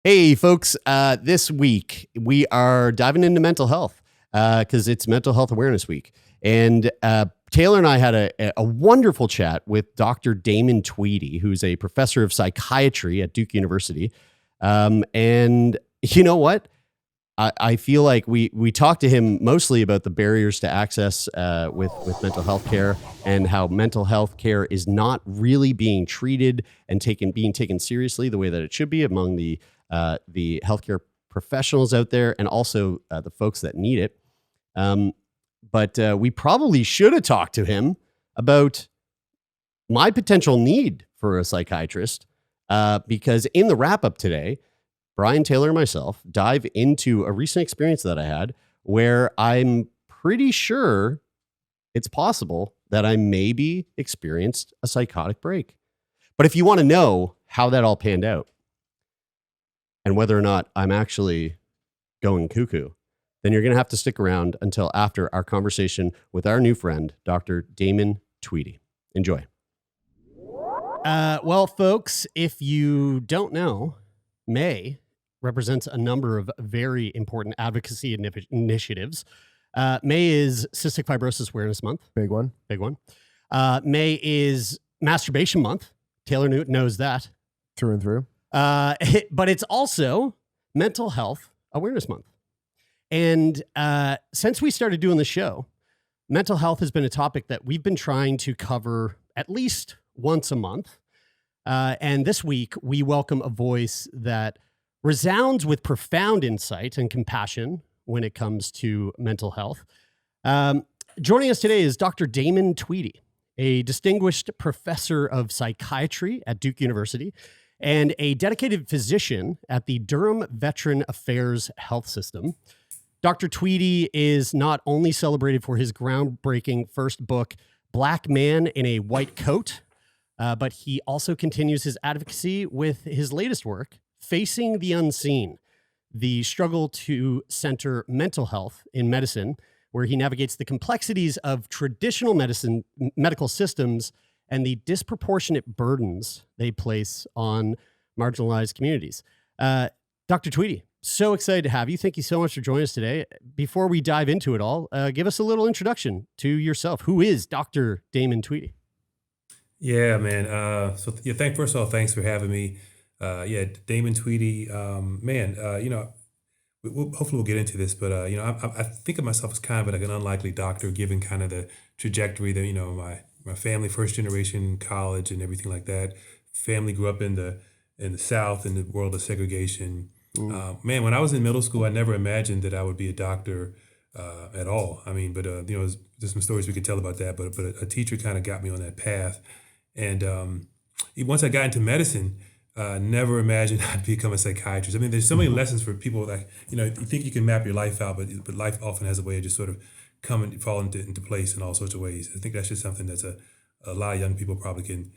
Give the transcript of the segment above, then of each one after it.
Hey, folks, this week we are diving into mental health because it's Mental Health Awareness Week. And Taylor and I had a wonderful chat with Dr. Damon Tweedy, who's a professor of psychiatry at Duke University. And you know what? I feel like we talked to him mostly about the barriers to access with mental health care and how mental health care is not really being treated and being taken seriously the way that it should be among the healthcare professionals out there and also the folks that need it. But we probably should have talked to him about my potential need for a psychiatrist because in the wrap up today, Brian, Taylor, and myself dive into a recent experience that I had where I'm pretty sure it's possible that I maybe experienced a psychotic break. But if you want to know how that all panned out and whether or not I'm actually going cuckoo, then you're going to have to stick around until after our conversation with our new friend, Dr. Damon Tweedy. Enjoy. Well, folks, if you don't know, May represents a number of very important advocacy initiatives. May is Cystic Fibrosis Awareness Month. Big one. Big one. May is Masturbation Month. Taylor knows that. Through and through. But it's also Mental Health Awareness Month. And since we started doing the show, mental health has been a topic that we've been trying to cover at least once a month. And this week, we welcome a voice that resounds with profound insight and compassion when it comes to mental health. Joining us today is Dr. Damon Tweedy, a distinguished professor of psychiatry at Duke University and a dedicated physician at the Durham Veteran Affairs Health System. Dr. Tweedy is not only celebrated for his groundbreaking first book, Black Man in a White Coat, but he also continues his advocacy with his latest work, Facing the Unseen, the struggle to center mental health in medicine, where he navigates the complexities of traditional medical systems and the disproportionate burdens they place on marginalized communities. Dr. Tweedy, so excited to have you. Thank you so much for joining us today. Before we dive into it all, give us a little introduction to yourself. Who is Dr. Damon Tweedy? Yeah, man. First of all, thanks for having me. Damon Tweedy, hopefully we'll get into this, but, I think of myself as kind of like an unlikely doctor, given kind of the trajectory that, my family, first generation college and everything like that. Family grew up in the South, in the world of segregation. When I was in middle school, I never imagined that I would be a doctor at all. I mean, but, there's some stories we could tell about that, but a teacher kind of got me on that path. And once I got into medicine, never imagined I'd become a psychiatrist. I mean, there's so many lessons for people that, you think you can map your life out, but life often has a way of just sort of fall into place in all sorts of ways. I think that's just something that's a lot of young people probably can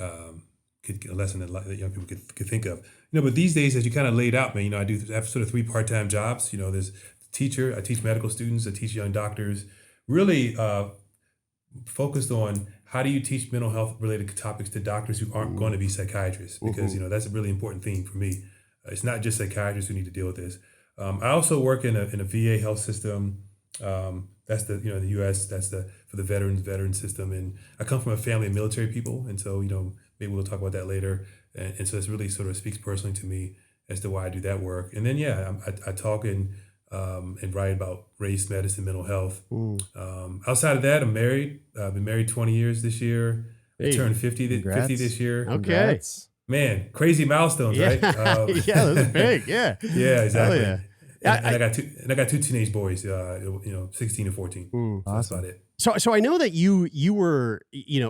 a lesson that young people could think of. But these days, as you kind of laid out, man, I have sort of 3 part-time jobs. There's teacher, I teach medical students, I teach young doctors, really focused on how do you teach mental health related topics to doctors who aren't going to be psychiatrists? Because, that's a really important theme for me. It's not just psychiatrists who need to deal with this. I also work in a VA health system. That's the, in the U.S., that's for the veteran system. And I come from a family of military people. And so, maybe we'll talk about that later. And so this really sort of speaks personally to me as to why I do that work. And then, I talk and write about race, medicine, mental health. Outside of that, I'm married. I've been married 20 years this year. I turned 50 this year. Okay. Congrats. Man, crazy milestones, right? Yeah, those are big. Yeah. Yeah, exactly. Hell yeah. And I got 2 teenage boys, 16 and 14. So that's about it. So I know that you were,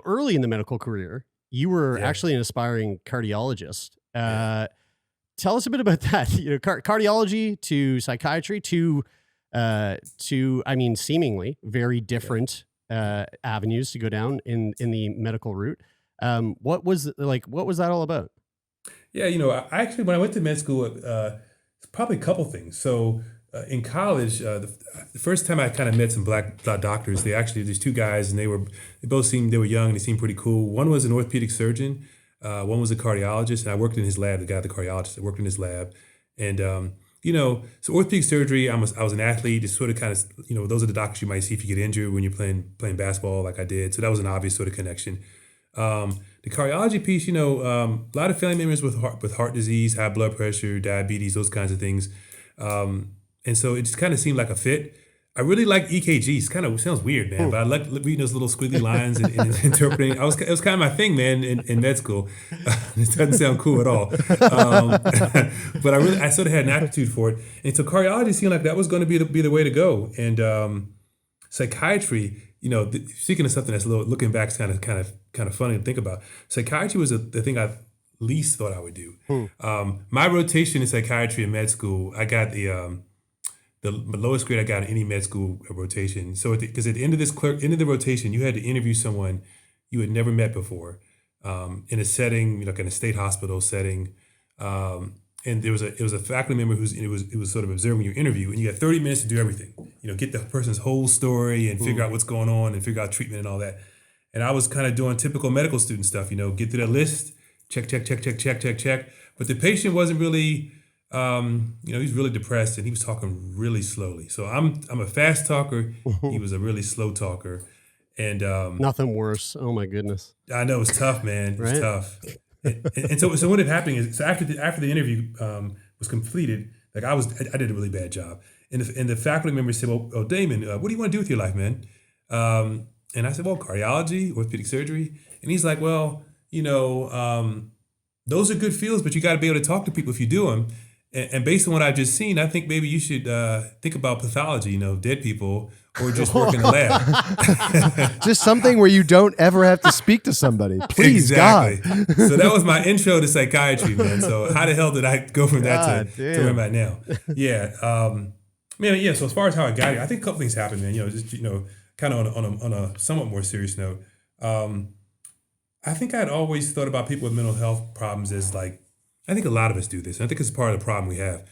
early in the medical career, you were actually an aspiring cardiologist. Tell us a bit about that. Cardiology to psychiatry to seemingly very different avenues to go down in the medical route. What was that all about? Yeah, I actually, when I went to med school, probably a couple things. So in college, the first time I kind of met some black doctors, these 2 guys, and they were young, they seemed pretty cool. One was an orthopedic surgeon. One was a cardiologist, and I worked in his lab, the cardiologist. I worked in his lab. And so orthopedic surgery. I was an athlete. It's sort of kind of those are the doctors you might see if you get injured when you're playing basketball, like I did. So that was an obvious sort of connection. The cardiology piece, a lot of family members with heart disease, high blood pressure, diabetes, those kinds of things. And so it just kind of seemed like a fit. I really like EKGs. Kind of sounds weird, man, but I like reading those little squiggly lines and interpreting. It was kind of my thing, man, in med school. It doesn't sound cool at all, but I sort of had an aptitude for it. And so cardiology seemed like that was going to be the way to go. And psychiatry, speaking of something that's looking back, is kind of funny to think about. Psychiatry was the thing I least thought I would do. My rotation in psychiatry in med school, I got the lowest grade I got in any med school rotation. So because at the end of the rotation, you had to interview someone you had never met before, in a setting, like in a state hospital setting. And it was a faculty member it was sort of observing your interview, and you had 30 minutes to do everything. Get the person's whole story and figure out what's going on and figure out treatment and all that. And I was kind of doing typical medical student stuff, get through that list, check. But the patient wasn't really, he was really depressed and he was talking really slowly. So I'm a fast talker. He was a really slow talker. And nothing worse. Oh my goodness. I know, it's tough, man. It was Right? tough. And so what ended up happening is, so after the interview was completed, like I did a really bad job. And the faculty member said, well, Damon, what do you want to do with your life, man? And I said, well, cardiology, orthopedic surgery. And he's like, well, those are good fields, but you got to be able to talk to people if you do them. And based on what I've just seen, I think maybe you should think about pathology, dead people, or just work in the lab. Just something where you don't ever have to speak to somebody. Please, Exactly. God. So that was my intro to psychiatry, man. So how the hell did I go from that God to where I'm at now? Yeah. Yeah. So as far as how I got here, I think a couple things happened, man. Kind of on a somewhat more serious note. I think I'd always thought about people with mental health problems as I think a lot of us do this. I think it's part of the problem we have,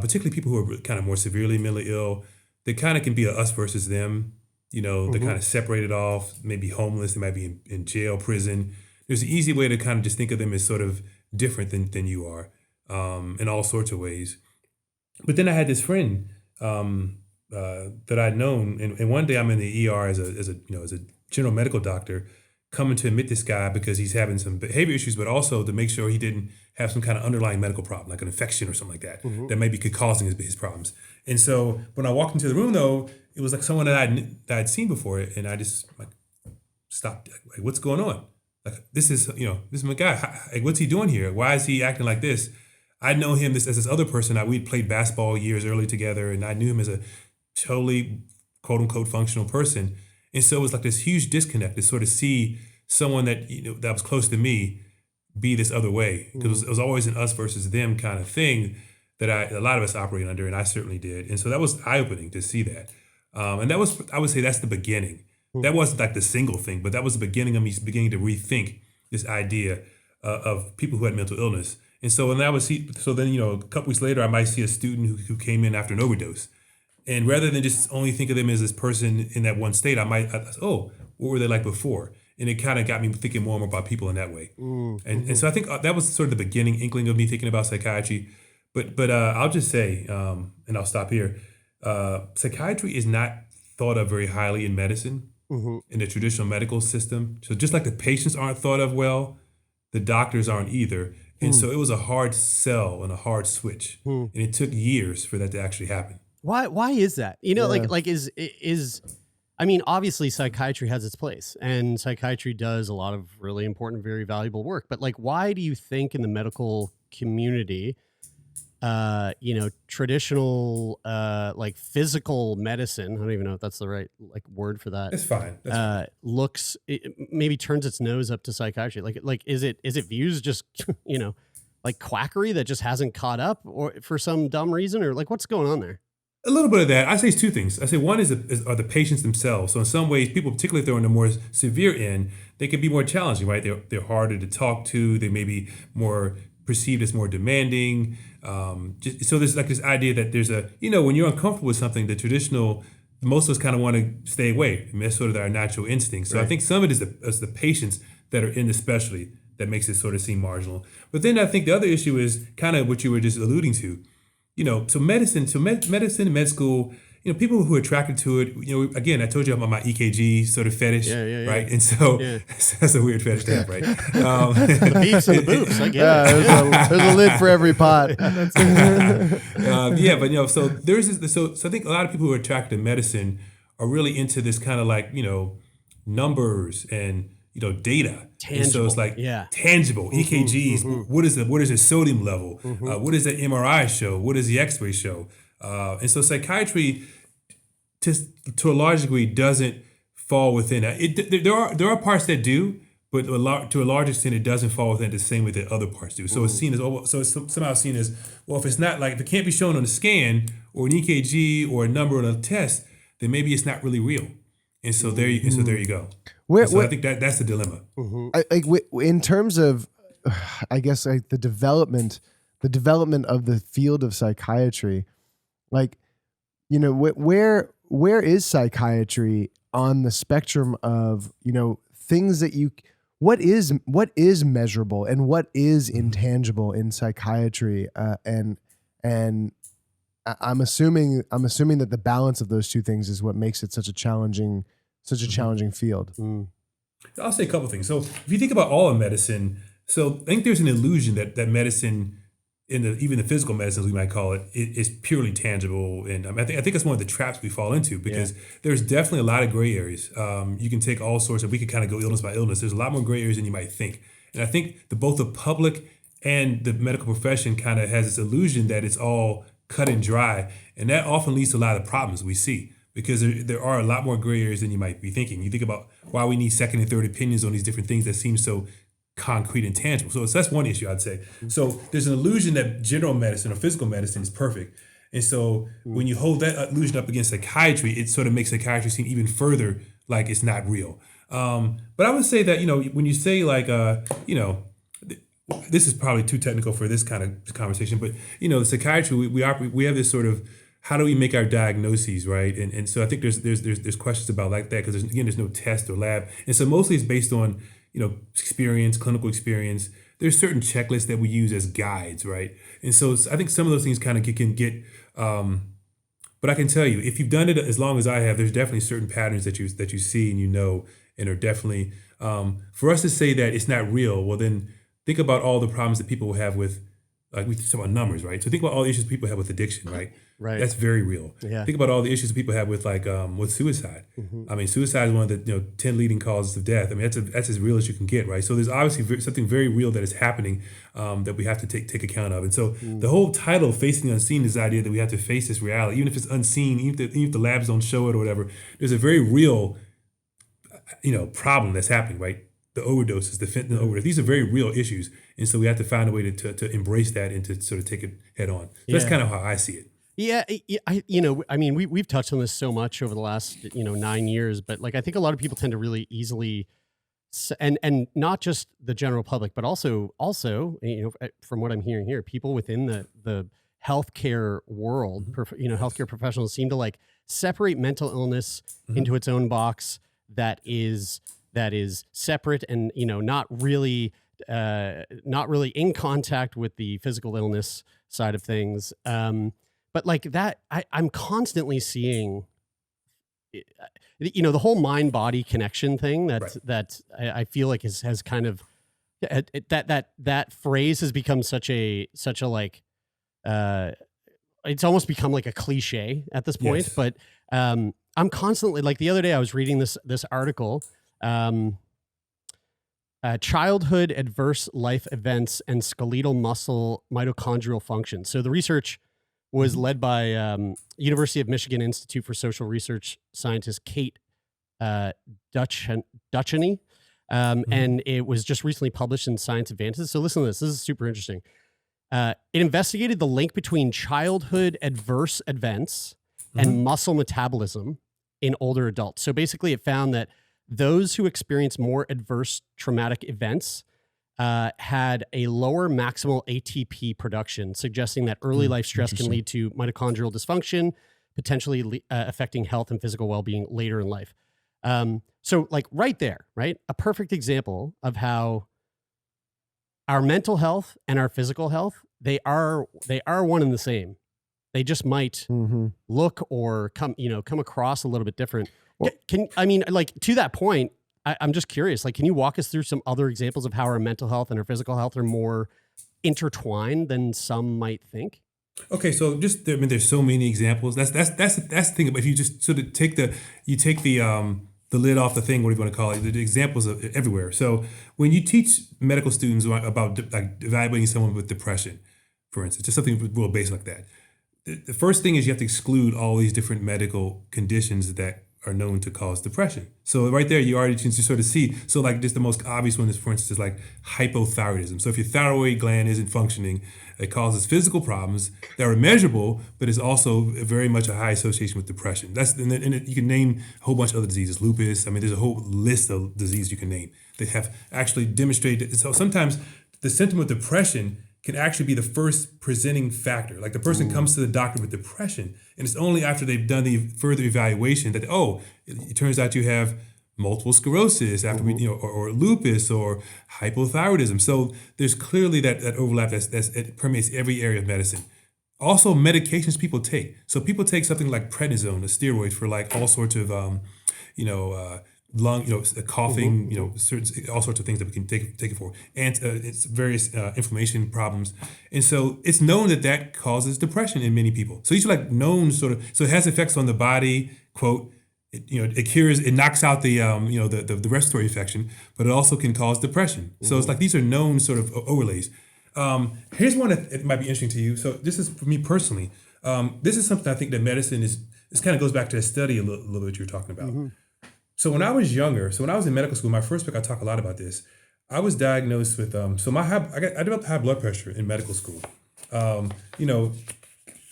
particularly people who are kind of more severely mentally ill. They kind of can be a us versus them. They're kind of separated off, maybe homeless. They might be in jail, prison. There's an easy way to kind of just think of them as sort of different than you are, in all sorts of ways. But then I had this friend that I'd known, and one day I'm in the ER as a general medical doctor, coming to admit this guy because he's having some behavior issues, but also to make sure he didn't have some kind of underlying medical problem, like an infection or something like that, that maybe could causing his problems. And so when I walked into the room, though, it was like someone that I'd seen before, and I just stopped. Like, what's going on? Like, this is my guy. What's he doing here? Why is he acting like this? I know him as this other person. We'd played basketball years early together, and I knew him as a totally quote unquote functional person. And so it was like this huge disconnect to sort of see someone that that was close to me be this other way, because it was always an us versus them kind of thing that a lot of us operate under, and I certainly did. And so that was eye-opening to see that. And that was, I would say, that's the beginning. That wasn't like the single thing, but that was the beginning of me beginning to rethink this idea of people who had mental illness. And so when I would see, then a couple weeks later, I might see a student who came in after an overdose. And rather than just only think of them as this person in that one state, I what were they like before? And it kind of got me thinking more and more about people in that way. And so I think that was sort of the beginning inkling of me thinking about psychiatry. But I'll just say, and I'll stop here, psychiatry is not thought of very highly in medicine, in the traditional medical system. So just like the patients aren't thought of well, the doctors aren't either. And so it was a hard sell and a hard switch. And it took years for that to actually happen. Why is that? I mean, obviously psychiatry has its place, and psychiatry does a lot of really important, very valuable work. But why do you think in the medical community, traditional, physical medicine, I don't even know if that's the right word for that. It's fine. Maybe turns its nose up to psychiatry. Is it viewed as just, quackery that just hasn't caught up, or for some dumb reason, or what's going on there? A little bit of that. I say two things. I say one are the patients themselves. So in some ways, people, particularly if they're on the more severe end, they can be more challenging, right? They're harder to talk to. They may be more perceived as more demanding. So there's this idea that there's when you're uncomfortable with something, most of us kind of want to stay away. I mean, that's sort of our natural instinct. So right. I think some of it is the patients that are in the specialty that makes it sort of seem marginal. But then I think the other issue is kind of what you were just alluding to. So medicine, med school, people who are attracted to it, again, I told you about my EKG sort of fetish, right? And so that's a weird fetish to have, right? The beefs and the boobs, I get it. There's a lid for every pot. But so there's this, so I think a lot of people who are attracted to medicine are really into this kind of like, numbers and data. Tangible. And so it's like tangible EKGs. What is the sodium level? What does the MRI show? What does the X-ray show? And so psychiatry, to a large degree, doesn't fall within that. There are parts that do, but to a large extent, it doesn't fall within the same way that other parts do. So it's seen as somehow seen as, well, if it's not like, if it can't be shown on a scan or an EKG or a number on a test, then maybe it's not really real. And so there you go. I think that's the dilemma. In terms of, I guess, like the development of the field of psychiatry, like, where is psychiatry on the spectrum of, things that what is measurable and what is intangible in psychiatry, and I'm assuming that the balance of those two things is what makes it such a challenging field. I'll say a couple things. So if you think about all of medicine, so I think there's an illusion that medicine, even the physical medicines we might call it, is purely tangible. And I think it's one of the traps we fall into, because there's definitely a lot of gray areas. You can take all sorts of, we could kind of go illness by illness. There's a lot more gray areas than you might think. And I think both the public and the medical profession kind of has this illusion that it's all cut and dry. And that often leads to a lot of the problems we see, because there are a lot more gray areas than you might be thinking. You think about why we need second and third opinions on these different things that seem so concrete and tangible. So that's one issue, I'd say. So there's an illusion that general medicine or physical medicine is perfect. And so when you hold that illusion up against psychiatry, it sort of makes psychiatry seem even further like it's not real. But I would say that, when you say like, this is probably too technical for this kind of conversation, but, psychiatry, we have this sort of, how do we make our diagnoses, right? And so I think there's questions about like that, because there's no test or lab. And so mostly it's based on, experience, clinical experience. There's certain checklists that we use as guides, right? And so I think some of those things kind of can get, but I can tell you, if you've done it as long as I have, there's definitely certain patterns that you see and and are definitely, for us to say that it's not real, well then think about all the problems that people have with, like we talk about numbers, right? So think about all the issues people have with addiction, right? Right. That's very real. Yeah. Think about all the issues people have with with suicide. I mean, suicide is one of the 10 leading causes of death. I mean, that's as real as you can get, right? So there's obviously something very real that is happening that we have to take account of. And so the whole title, Facing the Unseen, is the idea that we have to face this reality, even if it's unseen, even if the labs don't show it or whatever. There's a very real, problem that's happening, right? The overdoses, the fentanyl overdose. These are very real issues, and so we have to find a way to embrace that and to sort of take it head on. So that's kind of how I see it. Yeah, we've touched on this so much over the last 9 years, but like I think a lot of people tend to really easily, and not just the general public, but also from what I'm hearing here, people within the healthcare world, healthcare professionals seem to like separate mental illness into its own box that is separate and not really in contact with the physical illness side of things. But like that, I'm constantly seeing, the whole mind-body connection thing that I feel like has kind of that phrase has become such a like it's almost become like a cliche at this point. Yes. But I'm constantly, like the other day I was reading this article. Childhood adverse life events and skeletal muscle mitochondrial function. So the research was led by University of Michigan Institute for Social Research scientist Kate Ducheny, and it was just recently published in Science Advances. So listen to this. This is super interesting. It investigated the link between childhood adverse events and muscle metabolism in older adults. So basically it found that those who experience more adverse traumatic events had a lower maximal ATP production, suggesting that early life stress can lead to mitochondrial dysfunction, potentially affecting health and physical well-being later in life. So like right there, right? A perfect example of how our mental health and our physical health, they are one and the same. They just might look or come across a little bit different. Well- To that point, I'm just curious, like, can you walk us through some other examples of how our mental health and our physical health are more intertwined than some might think? Okay, so there's so many examples. That's the thing. But if you just sort of take the lid off the thing, what do you want to call it? The examples are everywhere. So when you teach medical students about like evaluating someone with depression, for instance, just something real basic like that, the first thing is you have to exclude all these different medical conditions that are known to cause depression. So right there, you already can sort of see. So like just the most obvious one is, for instance, is like hypothyroidism. So if your thyroid gland isn't functioning, it causes physical problems that are measurable, but it's also very much a high association with depression. You can name a whole bunch of other diseases, lupus. I mean, there's a whole list of diseases you can name that have actually demonstrated. So sometimes the symptom of depression can actually be the first presenting factor. Like the person comes to the doctor with depression, and it's only after they've done the further evaluation that, it turns out you have multiple sclerosis after or lupus or hypothyroidism. So there's clearly that overlap it permeates every area of medicine. Also, medications people take. So people take something like prednisone, a steroid for like all sorts of lung, coughing, certain all sorts of things that we can take it for, and it's various inflammation problems, and so it's known that causes depression in many people. So these are like known so it has effects on the body. Quote, it cures, it knocks out the the respiratory infection, but it also can cause depression. So it's like these are known sort of overlays. Here's one that it might be interesting to you. So this is for me personally. This is something I think that medicine is. This kind of goes back to the study a little bit you're talking about. So when I was younger, when I was in medical school, my first book, I talk a lot about this. I was diagnosed with I developed high blood pressure in medical school.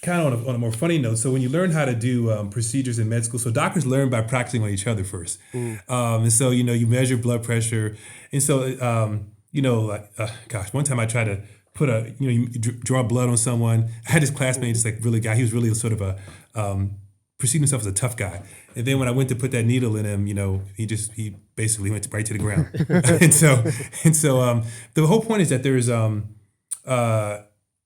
Kind of on a more funny note. So when you learn how to do procedures in med school, so doctors learn by practicing on each other first. And so you measure blood pressure, and so one time I tried to put you draw blood on someone. I had this classmate, this like really guy. He was really sort of a perceived himself as a tough guy. And then when I went to put that needle in him, he basically went right to the ground. and so the whole point is that there's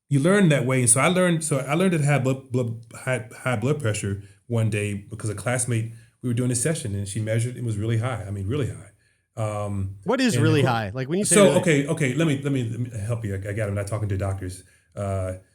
you learn that way. And so I learned that I had high blood pressure one day because a classmate, we were doing a session and she measured, it was really high. I mean, really high. What is really high? Like when you say okay, let me help you. I got it. I'm not talking to doctors.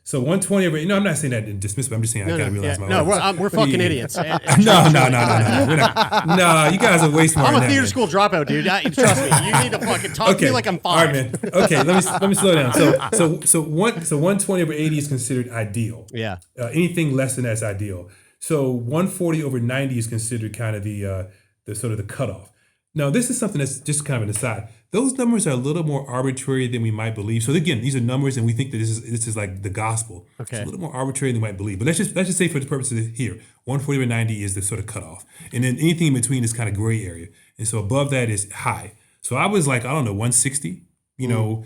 So 120 over. No, I'm not saying that in dismissive. I'm just saying I gotta realize my. No, we're fucking idiots. No. We're not. No, you guys are way smarter. I'm a theater school dropout, dude. Trust me. You need to fucking talk to me like I'm 5. All right, man. Okay, let me slow down. So 120 over 80 is considered ideal. Yeah. Anything less than that's ideal. So 140 over 90 is considered kind of the sort of the cutoff. Now, this is something that's just kind of an aside. Those numbers are a little more arbitrary than we might believe. So again, these are numbers, and we think that this is like the gospel. Okay. It's a little more arbitrary than we might believe. But let's just say for the purposes here, 140 over 90 is the sort of cutoff, and then anything in between is kind of gray area. And so above that is high. So I was like 160. The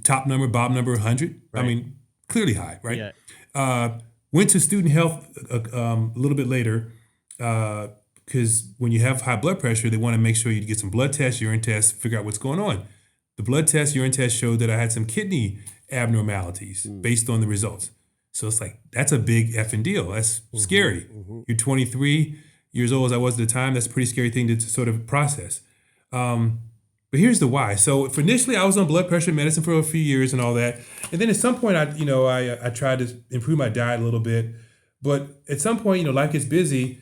top number, bottom number 100. Right. I mean, clearly high, right? Yeah. Went to student health a little bit later. Because when you have high blood pressure, they want to make sure you get some blood tests, urine tests, figure out what's going on. The blood test, urine test showed that I had some kidney abnormalities based on the results. So it's like, that's a big effing deal. That's scary. You're 23 years old as I was at the time. That's a pretty scary thing to sort of process. But here's the why. So for initially, I was on blood pressure medicine for a few years and all that. And then at some point, I tried to improve my diet a little bit. But at some point, life gets busy.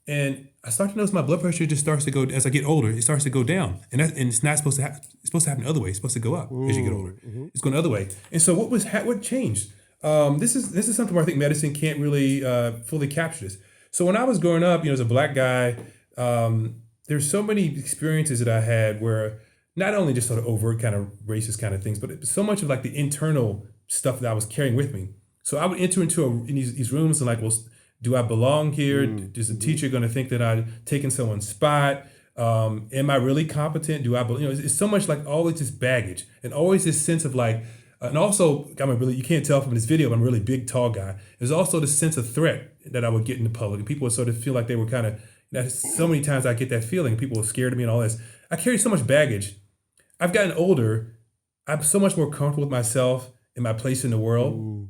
And I start to notice my blood pressure just starts to go, as I get older, it starts to go down. And it's not supposed to happen. It's supposed to happen the other way. It's supposed to go up as you get older. It's going the other way. And so what changed? This is something where I think medicine can't really fully capture this. So when I was growing up, as a black guy, there's so many experiences that I had where not only just sort of overt kind of racist kind of things, but so much of like the internal stuff that I was carrying with me. So I would enter into these rooms and like, well, do I belong here? Is the teacher going to think that I've taken someone's spot? Am I really competent? Do I, it's so much like always this baggage and always this sense of like, and also you can't tell from this video, but I'm a really big, tall guy. There's also this sense of threat that I would get in the public, and people would sort of feel like they were kind of, so many times I get that feeling, people were scared of me and all this. I carry so much baggage. I've gotten older, I'm so much more comfortable with myself and my place in the world.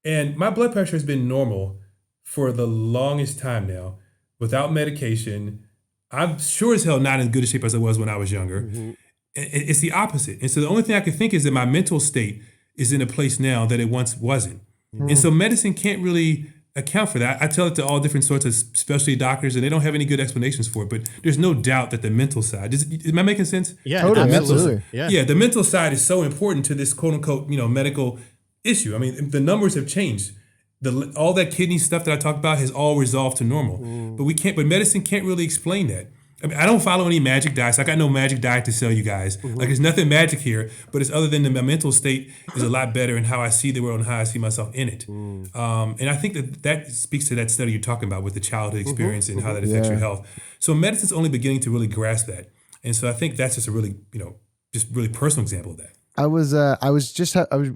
And my blood pressure has been normal for the longest time now, without medication. I'm sure as hell not in good a shape as I was when I was younger. It's the opposite. And so the only thing I can think is that my mental state is in a place now that it once wasn't. And so medicine can't really account for that. I tell it to all different sorts of specialty doctors, and they don't have any good explanations for it. But there's no doubt that the mental side, am I making sense? Yeah, Totally, absolutely. Yeah. The mental side is so important to this quote unquote, medical issue. I mean, the numbers have changed. All that kidney stuff that I talked about has all resolved to normal. But medicine can't really explain that. I mean, I don't follow any magic diets. I got no magic diet to sell you guys. Like, there's nothing magic here, but it's other than my mental state is a lot better in how I see the world and how I see myself in it. And I think that speaks to that study you're talking about with the childhood experience and how that affects your health. So medicine's only beginning to really grasp that. And so I think that's just a really, just really personal example of that.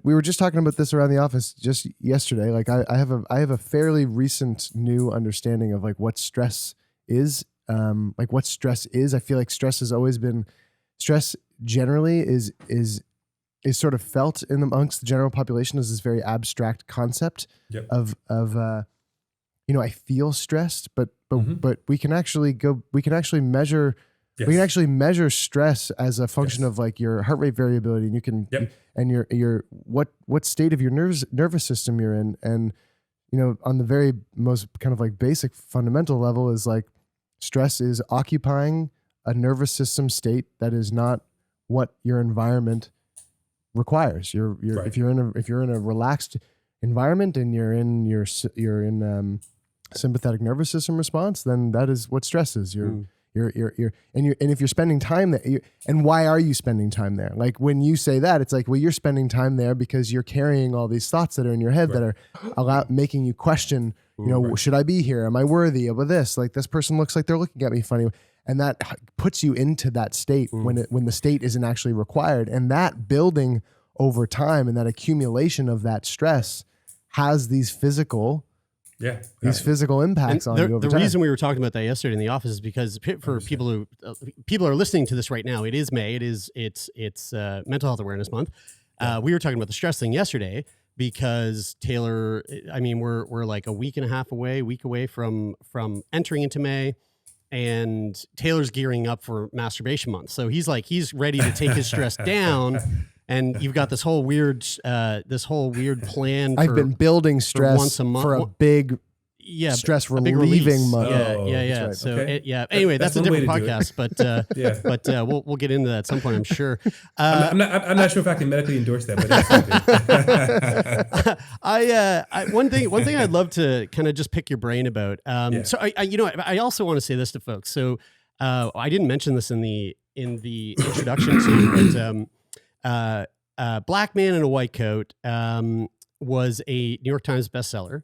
We were just talking about this around the office just yesterday. Like I have a fairly recent new understanding of like what stress is. I feel like stress has always been, stress generally is sort of felt amongst the general population as this very abstract concept of I feel stressed, but we can actually measure. Yes. We can actually measure stress as a function of like your heart rate variability, and you can and your what state of your nervous system you're in, and on the very most kind of like basic fundamental level is like stress is occupying a nervous system state that is not what your environment requires. If you're in a relaxed environment and you're in sympathetic nervous system response, then that is what stress is. And if you're spending time there, and why are you spending time there? Like when you say that, it's like, well, you're spending time there because you're carrying all these thoughts that are in your head that are making you question, should I be here? Am I worthy of this? Like this person looks like they're looking at me funny. And that puts you into that state when the state isn't actually required. And that building over time and that accumulation of that stress has these physical impacts on you over time. The reason we were talking about that yesterday in the office is because for people who are listening to this right now, it is May. It's Mental Health Awareness Month. We were talking about the stress thing yesterday because Taylor, I mean, we're like a week away from entering into May, and Taylor's gearing up for masturbation month. So he's ready to take his stress down. And you've got this whole weird plan. I've been building stress once a month for a big stress relieving month. Yeah. Right. So okay. Anyway, that's a different podcast. But we'll get into that at some point, I'm sure. I'm not sure if I can medically endorse that, but that's one thing I'd love to kind of just pick your brain about. So I also want to say this to folks. So I didn't mention this in the introduction to you, but Black Man in a White Coat was a New York Times bestseller,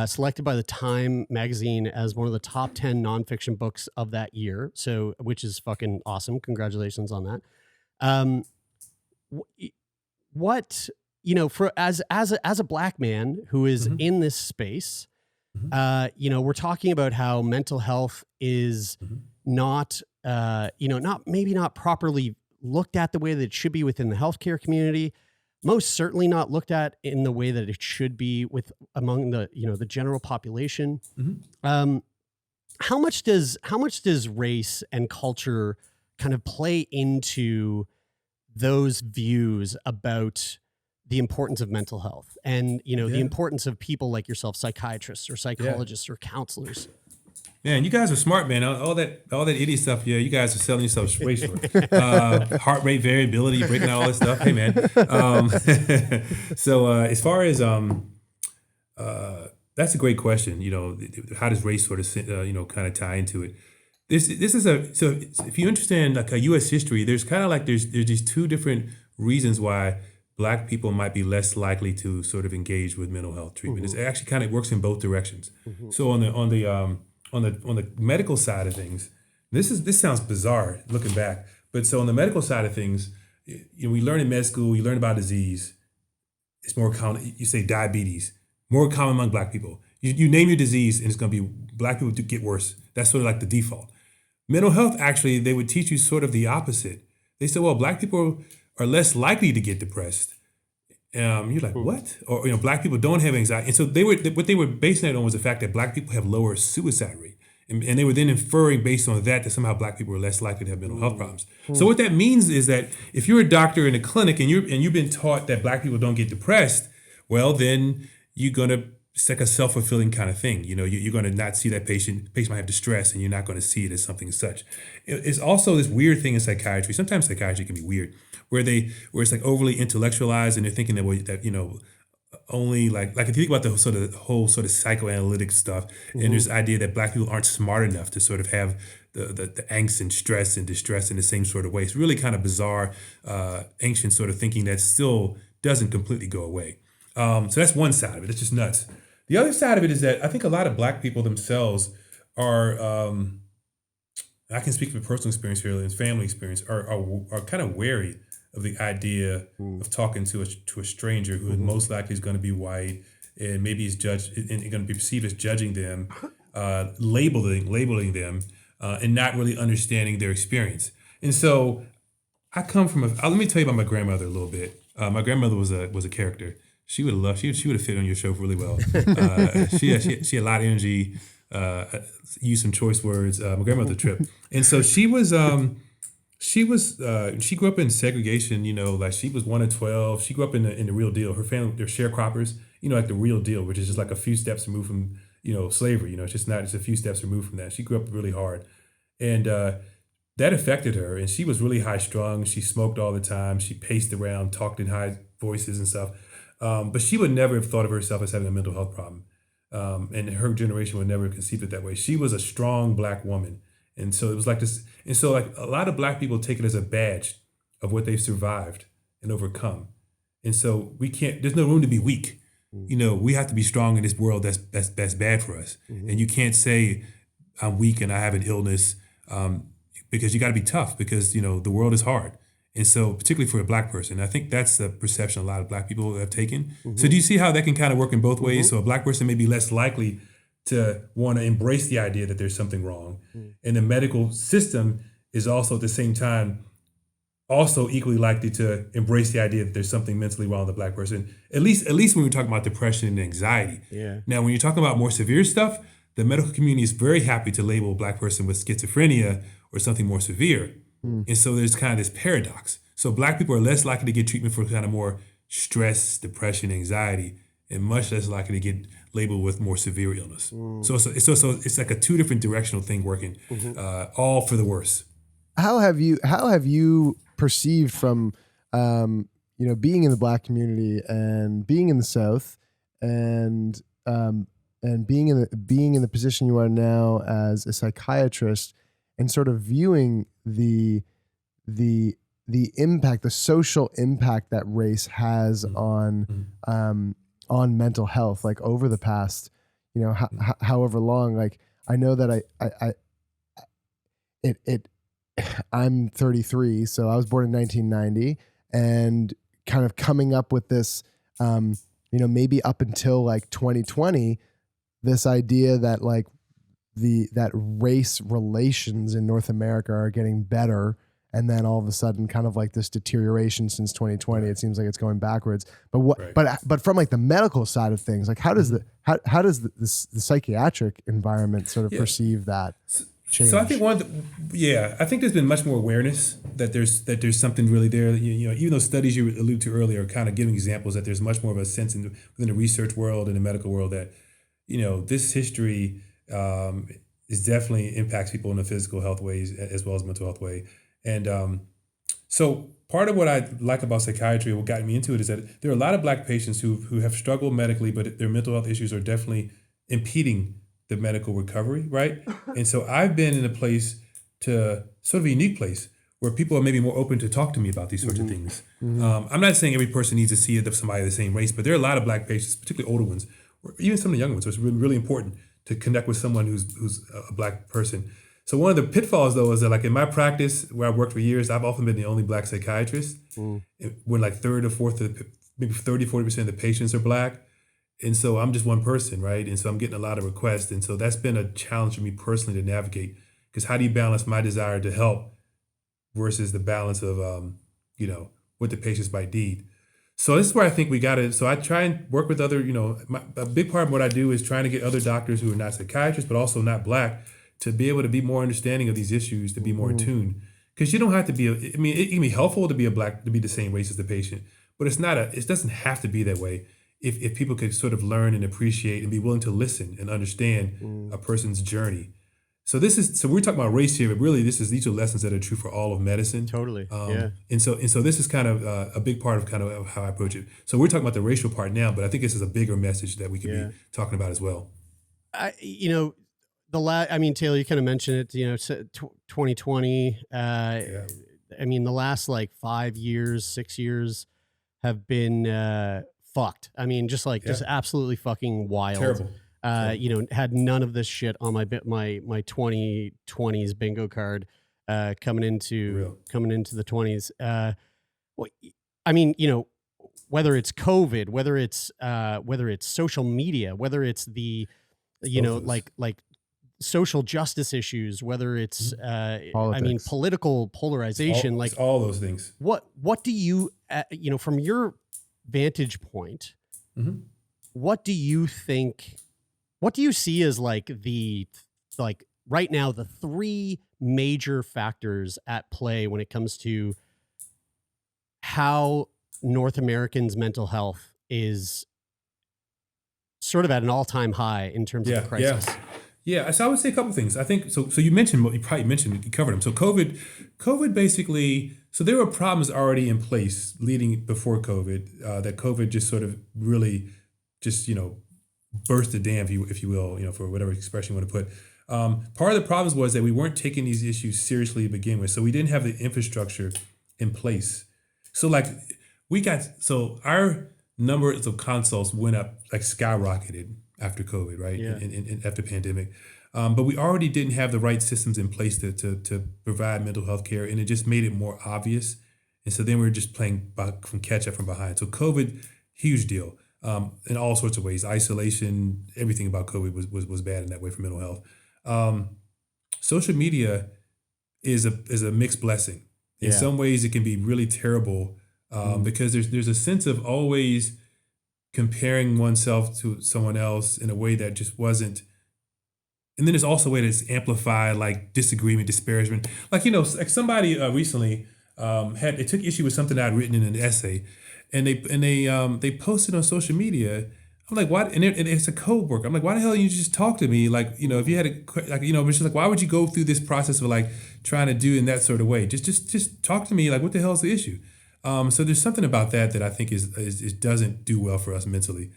selected by the Time magazine as one of the top 10 nonfiction books of that year. So, which is fucking awesome. Congratulations on that. For as a Black man who is in this space, we're talking about how mental health is not properly looked at the way that it should be within the healthcare community, most certainly not looked at in the way that it should be among the general population. How much does race and culture kind of play into those views about the importance of mental health and the importance of people like yourself, psychiatrists or psychologists or counselors? Man, you guys are smart, man. All that idiot stuff. Yeah, you guys are selling yourselves way short. Heart rate variability, breaking out all this stuff. Hey, man. So as far as that's a great question. How does race sort of kind of tie into it? This is so if you understand like a U.S. history, there's kind of like there's these two different reasons why Black people might be less likely to sort of engage with mental health treatment. It actually kind of works in both directions. So on the medical side of things, this sounds bizarre looking back, but so on the medical side of things, we learn in med school, you learn about disease. It's more common. You say diabetes, more common among Black people. You name your disease, and it's going to be Black people get worse. That's sort of like the default. Mental health, actually, they would teach you sort of the opposite. They said, well, Black people are less likely to get depressed. You're like, what? Or black people don't have anxiety, and so what they were basing it on was the fact that black people have lower suicide rate, and they were then inferring based on that somehow black people are less likely to have mental health problems. So what that means is that if you're a doctor in a clinic and you've been taught that black people don't get depressed, well then you're gonna. It's like a self-fulfilling kind of thing. You're going to not see that patient might have distress, and you're not going to see it as something as such. It's also this weird thing in psychiatry. Sometimes psychiatry can be weird, where it's like overly intellectualized, and they're thinking that only like if you think about the whole sort of psychoanalytic stuff, and there's the idea that black people aren't smart enough to sort of have the angst and stress and distress in the same sort of way. It's really kind of bizarre, ancient sort of thinking that still doesn't completely go away. So that's one side of it. It's just nuts. The other side of it is that I think a lot of black people themselves are, I can speak from personal experience here and family experience, are kind of wary of the idea of talking to a stranger who most likely is going to be white and maybe is judged and going to be perceived as judging them, labeling them, and not really understanding their experience. And so I come from let me tell you about my grandmother a little bit. My grandmother was a character. She would have fit on your show really well. She had a lot of energy, used some choice words. My grandmother Trip, and so she grew up in segregation. Like she was 1 of 12. She grew up in the real deal. Her family, they're sharecroppers. Like the real deal, which is just like a few steps removed from slavery. It's just a few steps removed from that. She grew up really hard, and that affected her. And she was really high strung. She smoked all the time. She paced around, talked in high voices and stuff. But she would never have thought of herself as having a mental health problem. And her generation would never have conceived it that way. She was a strong black woman. And so it was like this. And so like a lot of black people take it as a badge of what they've survived and overcome. And so there's no room to be weak. We have to be strong in this world that's bad for us. And you can't say I'm weak and I have an illness because you got to be tough because, the world is hard. And so particularly for a black person, I think that's the perception a lot of black people have taken. So do you see how that can kind of work in both ways? So a black person may be less likely to want to embrace the idea that there's something wrong. And the medical system is also at the same time also equally likely to embrace the idea that there's something mentally wrong with the black person, at least when we're talking about depression and anxiety. Yeah. Now, when you're talking about more severe stuff, the medical community is very happy to label a black person with schizophrenia or something more severe. And so there's kind of this paradox. So black people are less likely to get treatment for kind of more stress, depression, anxiety, and much less likely to get labeled with more severe illness. So it's like a two different directional thing working, all for the worse. How have you perceived from being in the black community and being in the South and being in the position you are now as a psychiatrist and sort of viewing the impact, the social impact that race has on mental health, like over the past, however long. Like I know that I'm 33, so I was born in 1990, and kind of coming up with this, maybe up until like 2020, this idea that like that race relations in North America are getting better, and then all of a sudden kind of like this deterioration since 2020. It seems like it's going backwards. But from like the medical side of things, like how does the psychiatric environment sort of perceive that change? So I think I think there's been much more awareness that there's something really there. Even those studies you alluded to earlier are kind of giving examples that there's much more of a sense within the research world and the medical world that this history is definitely impacts people in the physical health ways as well as mental health way. And so part of what I like about psychiatry, what got me into it, is that there are a lot of black patients who have struggled medically, but their mental health issues are definitely impeding the medical recovery, right? And so I've been in a place, to sort of a unique place, where people are maybe more open to talk to me about these sorts of things. I'm not saying every person needs to see somebody of the same race, but there are a lot of black patients, particularly older ones, or even some of the younger ones. So it's really, really important to connect with someone who's a black person. So one of the pitfalls, though, is that like in my practice, where I've worked for years, I've often been the only black psychiatrist. When like third or fourth, maybe 30, 40% of the patients are black. And so I'm just one person, right? And so I'm getting a lot of requests. And so that's been a challenge for me personally to navigate, because how do you balance my desire to help versus the balance of, what the patients might need. So this is where I think we got to. So I try and work with other, a big part of what I do is trying to get other doctors who are not psychiatrists, but also not Black, to be able to be more understanding of these issues, to be more attuned. Because you don't have to be. It can be helpful to be to be the same race as the patient, but it's not it doesn't have to be that way. If people could sort of learn and appreciate and be willing to listen and understand a person's journey. So we're talking about race here, but really these are lessons that are true for all of medicine. Totally. And so this is kind of a big part of kind of how I approach it. So we're talking about the racial part now, but I think this is a bigger message that we could be talking about as well. Taylor, you kind of mentioned it, 2020, the last like 5 years, 6 years have been, fucked. Just absolutely fucking wild. Terrible. Had none of this shit on my 2020s bingo card, coming into the 20s. Whether it's COVID, whether it's social media, whether it's the, like social justice issues, whether it's, political polarization, it's all those things. What do you, from your vantage point, what do you see as right now, the three major factors at play when it comes to how North Americans' mental health is sort of at an all-time high in terms of the crisis? Yeah, so I would say a couple of things. I think so. You probably mentioned you covered them. So COVID basically. So there were problems already in place before COVID. That COVID just sort of really just burst the dam, if you will, for whatever expression you want to put. Part of the problems was that we weren't taking these issues seriously to begin with. So we didn't have the infrastructure in place. So our numbers of consults went up, like skyrocketed after COVID, right? Yeah. And after pandemic. But we already didn't have the right systems in place to provide mental health care, and it just made it more obvious. And so then we were just playing from catch up from behind. So COVID, huge deal. In all sorts of ways, isolation, everything about COVID was bad in that way for mental health. Social media is a mixed blessing. In some ways, it can be really terrible because there's a sense of always comparing oneself to someone else in a way that just wasn't. And then there's also a way that's amplified, like disagreement, disparagement. Like somebody recently they took issue with something I'd written in an essay. And they posted on social media. I'm like, what? And it's a code work. I'm like, why the hell didn't you just talk to me? Like, if you had it's just like, why would you go through this process of like trying to do in that sort of way? Just talk to me. Like, what the hell is the issue? So there's something about that I think is doesn't do well for us mentally.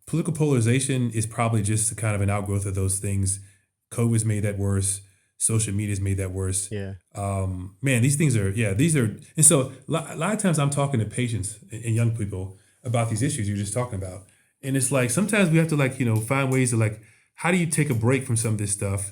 Political polarization is probably just a kind of an outgrowth of those things. COVID's made that worse. Social media's made that worse. Yeah. Man, these are, and so a lot of times I'm talking to patients and young people about these issues you're just talking about. And it's like, sometimes we have to find ways to how do you take a break from some of this stuff,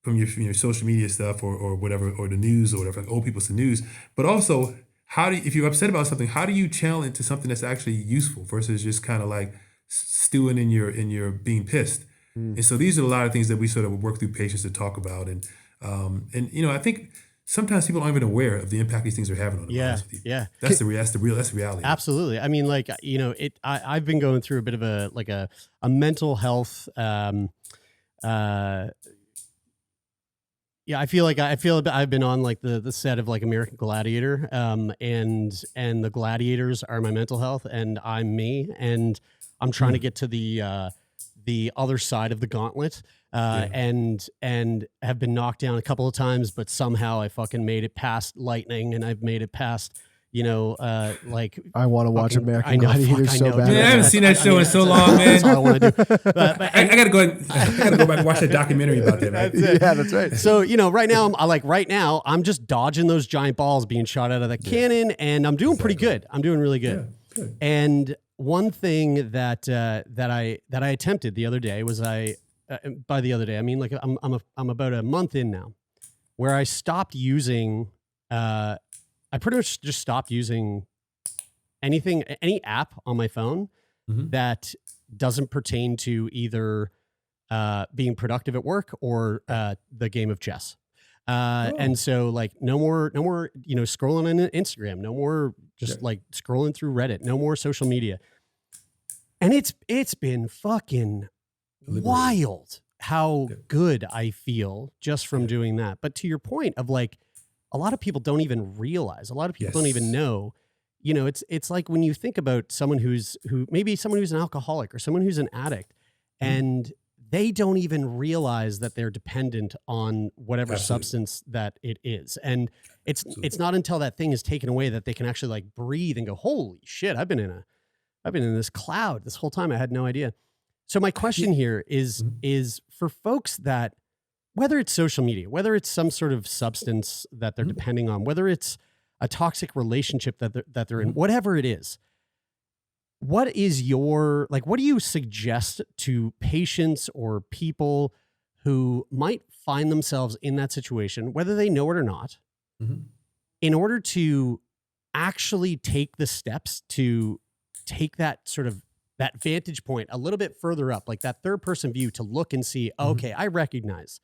from your social media stuff or whatever, or the news or whatever, like old people's news, but also if you're upset about something, how do you channel it to something that's actually useful versus just kind of like stewing in your being pissed. And so these are a lot of things that we sort of work through patients to talk about. And I think sometimes people aren't even aware of the impact these things are having on them. Yeah. That's the reality. Absolutely. I've been going through a bit of a mental health. I feel I've been on like the set of like American Gladiator, and the gladiators are my mental health, and I'm me, and I'm trying to get to the other side of the gauntlet, and have been knocked down a couple of times, but somehow I fucking made it past lightning, and I've made it past, like I want to watch American Gladiators so bad. Yeah, I haven't seen that show in so long, man. That's all I want to do. But I gotta go back and watch that documentary about that, man. Yeah, that's right. So, right now I'm just dodging those giant balls being shot out of the cannon, and I'm doing pretty good. I'm doing really good. Yeah, good. And one thing that I attempted the other day was by the other day, I mean, like I'm about a month in now, where I stopped using, I pretty much just stopped using any app on my phone that doesn't pertain to either being productive at work or the game of chess. And so like no more, scrolling on Instagram, no more just like scrolling through Reddit, no more social media. And it's been fucking wild how good I feel just from doing that. But to your point of like, a lot of people don't even realize, a lot of people don't even know, it's like when you think about someone who's an alcoholic or someone who's an addict, and they don't even realize that they're dependent on whatever substance that it is. And it's not until that thing is taken away that they can actually like breathe and go, holy shit, I've been in this cloud this whole time. I had no idea. So my question here is for folks that, whether it's social media, whether it's some sort of substance that they're depending on, whether it's a toxic relationship that they're in, whatever it is, what do you suggest to patients or people who might find themselves in that situation, whether they know it or not, in order to actually take the steps to take that sort of that vantage point a little bit further up, like that third person view, to look and see, okay, I recognize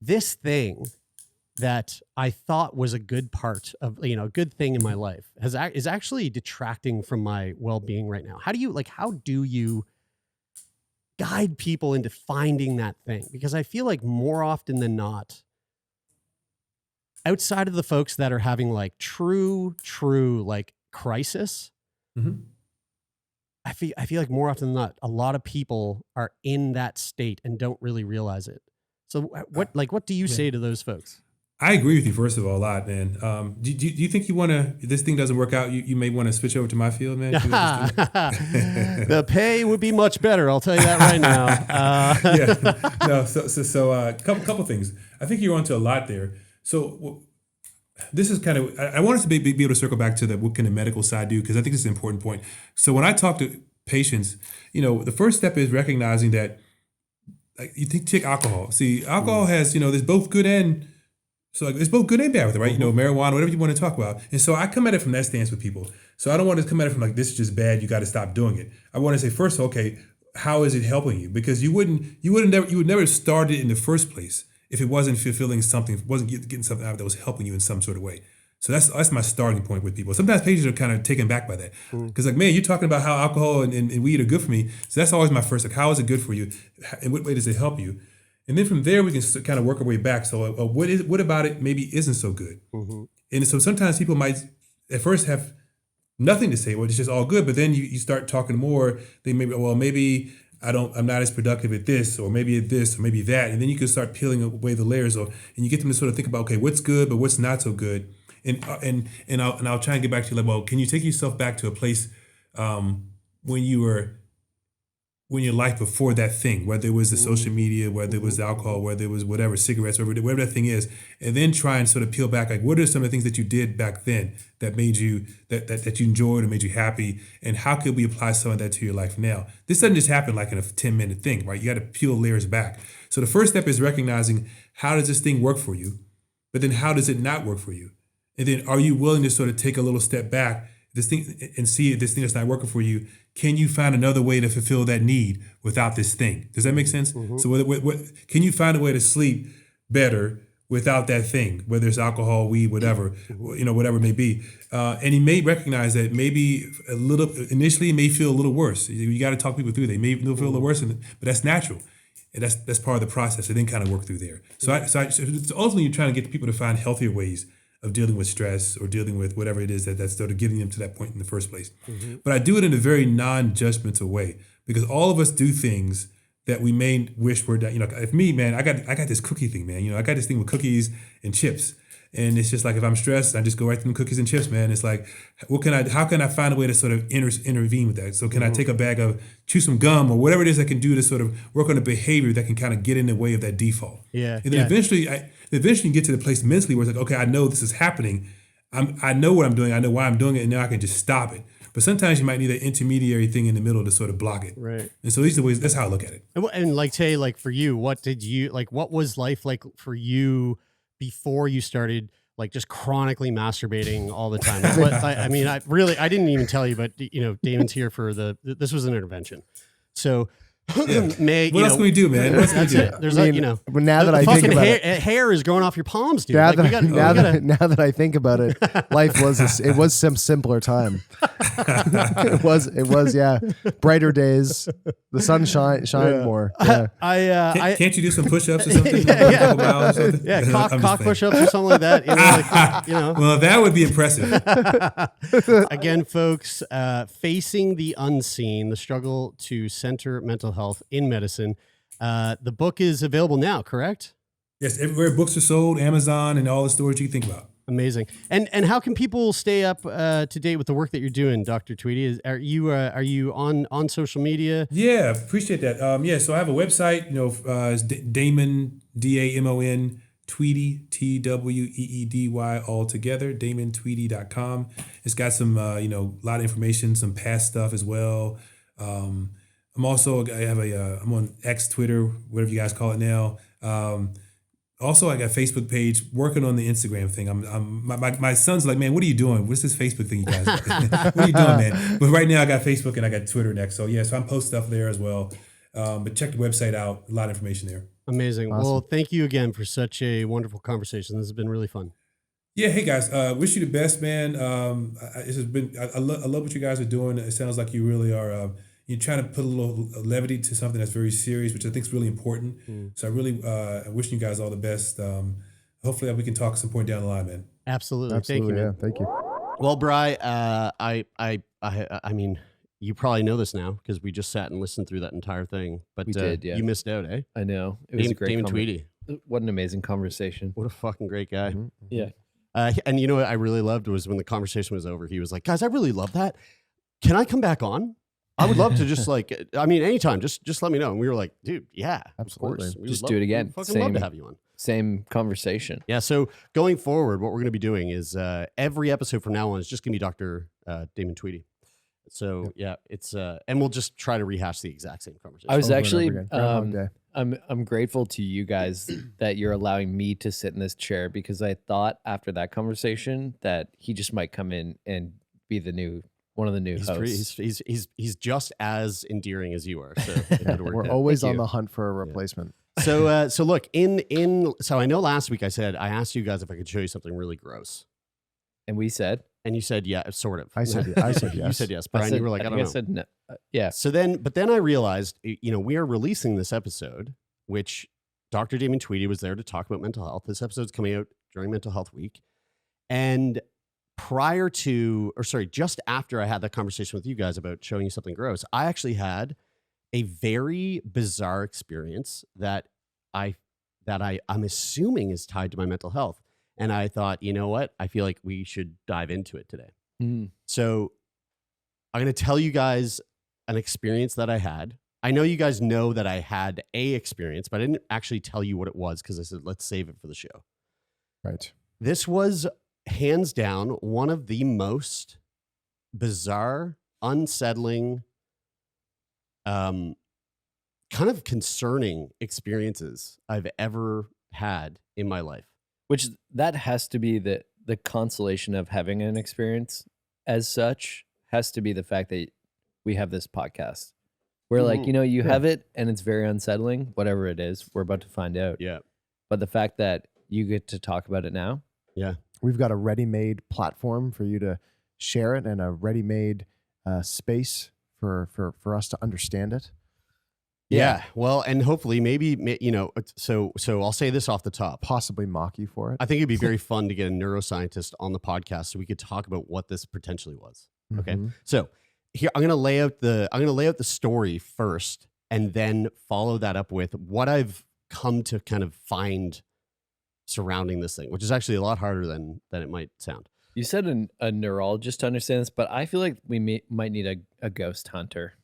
this thing that I thought was a good part of, a good thing in my life is actually detracting from my well-being right now. How do you guide people into finding that thing? Because I feel like more often than not, outside of the folks that are having like true like crisis, I feel like more often than not, a lot of people are in that state and don't really realize it. So what do you say to those folks? I agree with you, first of all, a lot, man. Do you think if this thing doesn't work out, you may want to switch over to my field, man? The pay would be much better. I'll tell you that right now. No. So couple things. I think you're onto a lot there. So this is kind of, I want us to be able to circle back to what can the medical side do, because I think this is an important point. So when I talk to patients, the first step is recognizing that, like, you take alcohol. See, alcohol has, there's both good and it's both good and bad with it, right? Marijuana, whatever you want to talk about. And so I come at it from that stance with people. So I don't want to come at it from like, this is just bad, you got to stop doing it. I want to say first, okay, how is it helping you? Because you would never start it in the first place if it wasn't fulfilling something, if it wasn't getting something out that was helping you in some sort of way. So that's my starting point with people. Sometimes patients are kind of taken back by that. Because like, man, you're talking about how alcohol and weed are good for me. So that's always my first, like, how is it good for you? In what way does it help you? And then from there, we can kind of work our way back. So what about it maybe isn't so good? And so sometimes people might at first have nothing to say. Well, it's just all good. But then you start talking more. They maybe I'm not as productive at this, or maybe at this, or maybe that. And then you can start peeling away the layers, and you get them to sort of think about, okay, what's good, but what's not so good. And I'll try and get back to you, like, well, can you take yourself back to a place when your life before that thing, whether it was the social media, whether it was the alcohol, whether it was whatever, cigarettes, whatever that thing is, and then try and sort of peel back, like, what are some of the things that you did back then that made you, that you enjoyed or made you happy, and how could we apply some of that to your life now? This doesn't just happen like in a 10-minute thing, right? You got to peel layers back. So the first step is recognizing, how does this thing work for you? But then how does it not work for you? And then are you willing to sort of take a little step back, this thing, and see if this thing that's not working for you, can you find another way to fulfill that need without this thing? Does that make sense? So what can you find a way to sleep better without that thing, whether it's alcohol, weed, whatever, whatever it may be. And you may recognize that maybe initially it may feel a little worse. You got to talk people through. They may feel a little worse, but that's natural. And that's part of the process, and then kind of work through there. So ultimately you're trying to get people to find healthier ways of dealing with stress or dealing with whatever it is that's sort of getting them to that point in the first place. But I do it in a very non-judgmental way, because all of us do things that we may wish were done. If me, man, I got this cookie thing, man. I got this thing with cookies and chips. And it's just like, if I'm stressed, I just go right to them cookies and chips, man. It's like, how can I find a way to sort of intervene with that? So can I take a bag of, chew some gum or whatever it is I can do to sort of work on a behavior that can kind of get in the way of that default? Yeah. And then eventually you get to the place mentally where it's like, okay, I know this is happening. I know what I'm doing. I know why I'm doing it. And now I can just stop it. But sometimes you might need an intermediary thing in the middle to sort of block it. Right. And so these are the ways, that's how I look at it. And like, Tay, like for you, what was life like for you before you started like just chronically masturbating all the time? I didn't even tell you, but Damon's here for this was an intervention. So May, What else can we do, man? What else can we That's do? it. There's I like, mean, you know, but now that the I think fucking about hair is growing off your palms, dude. Now, Like, we gotta, now that I think about it, life was it was some simpler time. it was yeah, brighter days. The sun shined more. Yeah. Can't you do some push-ups or something? Yeah. A couple miles or something? yeah, I'm cock just playing. push-ups or something like that. You know, like, you know. Well, that would be impressive. Again, folks, facing the unseen, the struggle to center mental health in medicine. The book is available now, correct? Yes, everywhere books are sold, Amazon, and all the stores you can think about. Amazing. And how can people stay up to date with the work that you're doing, Dr. Tweedy? Are you on social media? Yeah, appreciate that. So I have a website. It's Damon, Damon, Tweedy, Tweedy, all together. DamonTweedy.com. It's got some a lot of information, some past stuff as well. I'm on X, Twitter, whatever you guys call it now. Also, I got a Facebook page working on the Instagram thing. My son's like, man, what are you doing? What's this Facebook thing you guys? What are you doing, man? But right now I got Facebook and I got Twitter next. So so I'm post stuff there as well. But check the website out. A lot of information there. Amazing. Awesome. Well, thank you again for such a wonderful conversation. This has been really fun. Yeah, hey guys, wish you the best, man. This has been. I love what you guys are doing. It sounds like you really are. You're trying to put a little levity to something that's very serious, which I think is really important. So I really wish you guys all the best. Hopefully we can talk some point down the line, man. Absolutely. Thank you, man. Yeah, thank you. Well, Bri, I mean, you probably know this now because we just sat and listened through that entire thing. But we did, yeah. You missed out, eh? I know. It was a great Damon Tweedy. What an amazing conversation. What a fucking great guy. Mm-hmm. Yeah. And you know what I really loved was when the conversation was over, he was like, guys, I really love that. Can I come back on? I would love to just anytime, just let me know. And we were like, dude, yeah, absolutely. Of course. Just do it again. We'd fucking love to have you on. Same conversation. Yeah. So going forward, what we're going to be doing is every episode from now on is just going to be Dr. Damon Tweedy. So it's and we'll just try to rehash the exact same conversation. I was actually I'm grateful to you guys that you're allowing me to sit in this chair because I thought after that conversation that he just might come in and be one of the new hosts. He's just as endearing as you are. So we're always on the hunt for a replacement. So look, so I know last week I asked you guys if I could show you something really gross. And we said? And you said, yeah, sort of. I said yes. You said yes. Brian, you were like, I don't know. I said no. Yeah. But then I realized, we are releasing this episode, which Dr. Damon Tweedy was there to talk about mental health. This episode's coming out during Mental Health Week. And just after I had that conversation with you guys about showing you something gross, I actually had a very bizarre experience that I'm assuming is tied to my mental health. And I thought, you know what? I feel like we should dive into it today. So I'm going to tell you guys an experience that I had. I know you guys know that I had a experience, but I didn't actually tell you what it was because I said, let's save it for the show. Right. This was hands down one of the most bizarre, unsettling, kind of concerning experiences I've ever had in my life. Which that has to be the consolation of having an experience as such has to be the fact that we have this podcast. Where you have it and it's very unsettling, whatever it is, we're about to find out. Yeah. But the fact that you get to talk about it now. Yeah. We've got a ready-made platform for you to share it and a ready-made space for us to understand it. Yeah. Well, and hopefully maybe, so I'll say this off the top. Possibly mock you for it. I think it'd be very fun to get a neuroscientist on the podcast so we could talk about what this potentially was. Okay. Mm-hmm. So here, I'm going to lay out the story first and then follow that up with what I've come to kind of find surrounding this thing, which is actually a lot harder than it might sound. You said a neurologist to understand this, but I feel like we might need a ghost hunter.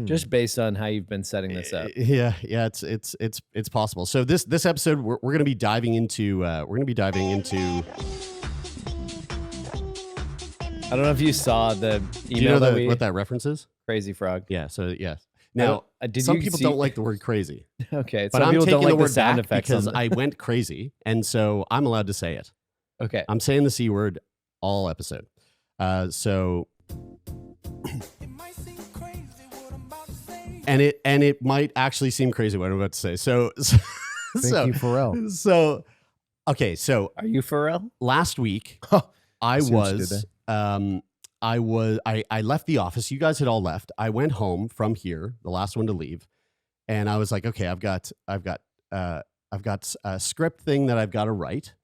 Just based on how you've been setting this up. Yeah, it's possible. So this episode we're going to be diving into I don't know if you saw the email. Do you know what that reference is? Crazy Frog. Yeah, so yeah. Now, some people don't like the word crazy. Okay, but I'm people taking don't like the word the sound back effects because I went crazy, and so I'm allowed to say it. Okay. I'm saying the C word all episode. So and it might actually seem crazy what I'm about to say. So Thank you, Pharrell. So okay, so Are you Pharrell? last week I see what you did I left the office. You guys had all left. I went home from here, the last one to leave, and I was like, okay, I've got a script thing that I've got to write,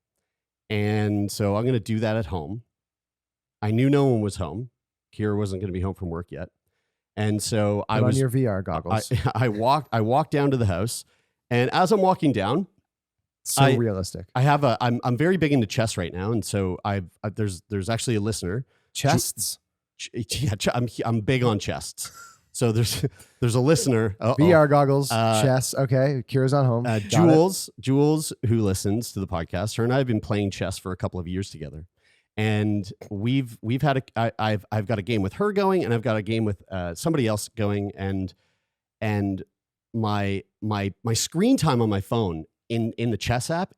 and so I'm going to do that at home. I knew no one was home. Kira wasn't going to be home from work yet, and so Put on your VR goggles. I walked down to the house, and as I'm walking down, so realistic. I'm very big into chess right now, and so there's actually a listener. Chests. Yeah, I'm big on chests. So there's a listener. VR goggles, chess. Okay, Kira's on home. Jules, who listens to the podcast, her and I have been playing chess for a couple of years together, and we've had I've got a game with her going, and I've got a game with somebody else going, and my screen time on my phone in the chess app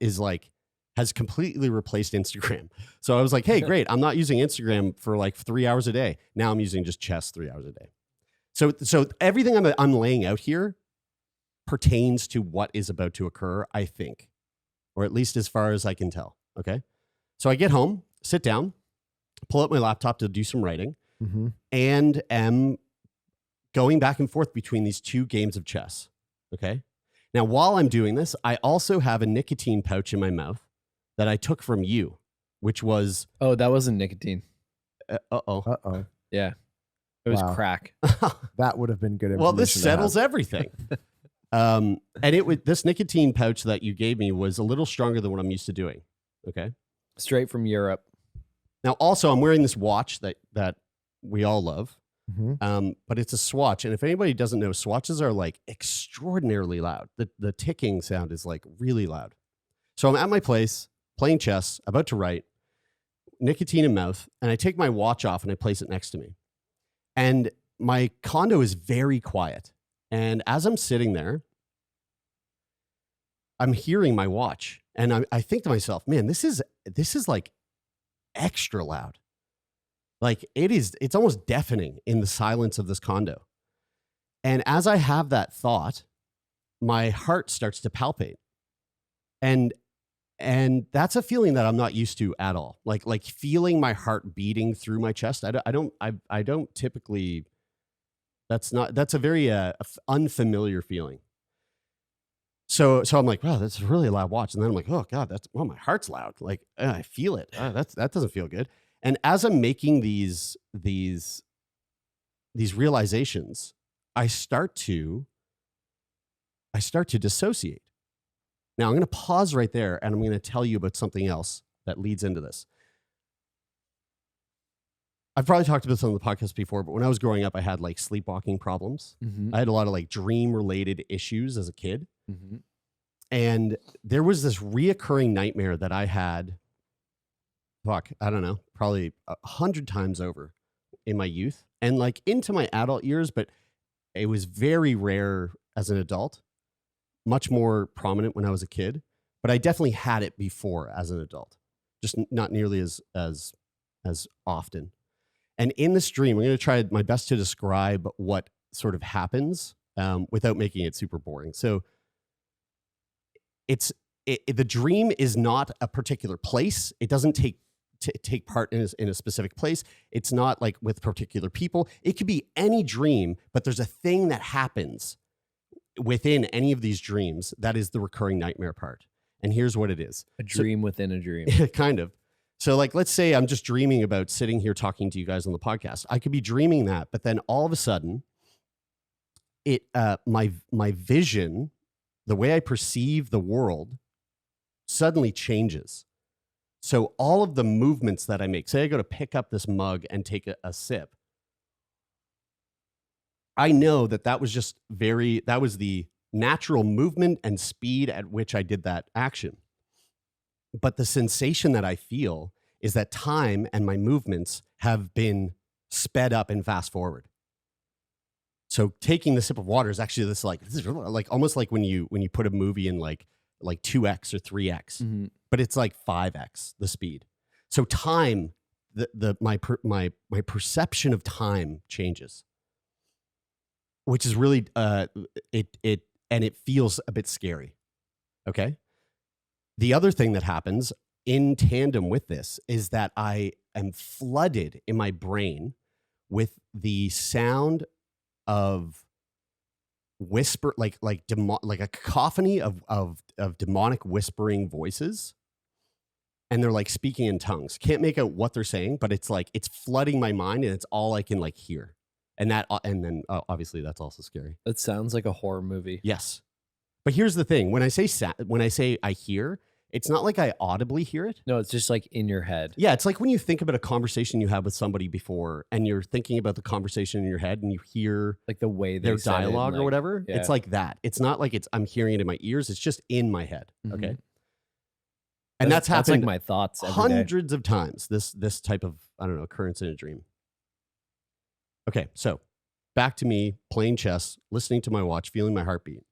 has completely replaced Instagram. So I was like, hey, great. I'm not using Instagram for like 3 hours a day. Now I'm using just chess 3 hours a day. So everything I'm laying out here pertains to what is about to occur, I think, or at least as far as I can tell. Okay. So I get home, sit down, pull up my laptop to do some writing, and am going back and forth between these two games of chess. Okay. Now, while I'm doing this, I also have a nicotine pouch in my mouth that I took from you, which was... Oh, that wasn't nicotine. Uh-oh. Yeah. It was Wow. crack. That would have been good information. Well, this to settles have. everything. And this nicotine pouch that you gave me was a little stronger than what I'm used to doing. Okay. Straight from Europe. Now, also, I'm wearing this watch that we all love. Mhm. But it's a Swatch, and if anybody doesn't know, Swatches are like extraordinarily loud. The ticking sound is like really loud. So I'm at my place playing chess, about to write, nicotine in mouth, and I take my watch off and I place it next to me. And my condo is very quiet. And as I'm sitting there, I'm hearing my watch, and I think to myself, man, this is like extra loud. Like it's almost deafening in the silence of this condo. And as I have that thought, my heart starts to palpate. And that's a feeling that I'm not used to at all. Like feeling my heart beating through my chest. I don't typically, that's a very unfamiliar feeling. So I'm like, wow, that's a really loud watch. And then I'm like, oh God, my heart's loud. Like I feel it. That doesn't feel good. And as I'm making these realizations, I start to dissociate. Now I'm going to pause right there, and I'm going to tell you about something else that leads into this. I've probably talked about this on the podcast before, but when I was growing up, I had like sleepwalking problems. I had a lot of like dream related issues as a kid. And there was this reoccurring nightmare that I had, I don't know, probably 100 times over in my youth and like into my adult years, but it was very rare as an adult, much more prominent when I was a kid, but I definitely had it before as an adult, just not nearly as often. And in this dream, I'm going to try my best to describe what sort of happens without making it super boring. So the dream is not a particular place. It doesn't take part in a specific place. It's not like with particular people. It could be any dream, but there's a thing that happens within any of these dreams that is the recurring nightmare part. And here's what it is. A dream within a dream. Kind of. So like, let's say I'm just dreaming about sitting here talking to you guys on the podcast. I could be dreaming that, but then all of a sudden my vision, the way I perceive the world suddenly changes. So all of the movements that I make, say I go to pick up this mug and take a sip, I know that was the natural movement and speed at which I did that action. But the sensation that I feel is that time and my movements have been sped up and fast forward. So taking the sip of water is actually this is like almost like when you put a movie in like 2x or 3x, but it's like 5x the speed. So time, my perception of time changes. which is really it feels a bit scary. Okay. The other thing that happens in tandem with this is that I am flooded in my brain with the sound of whisper, like a cacophony of demonic whispering voices, and they're like speaking in tongues. Can't make out what they're saying, but it's like it's flooding my mind, and it's all I can like hear. And then obviously that's also scary. That sounds like a horror movie. Yes, but here's the thing: when I say I hear, it's not like I audibly hear it. No, it's just like in your head. Yeah, it's like when you think about a conversation you had with somebody before, and you're thinking about the conversation in your head, and you hear like the way their said it and, dialogue or like, whatever. yeah. It's like that. It's not like I'm hearing it in my ears. It's just in my head. Okay. Mhm. And that's happened like my thoughts every day. hundreds of times. This type of, I don't know, occurrence in a dream. Okay, so back to me playing chess, listening to my watch, feeling my heartbeat.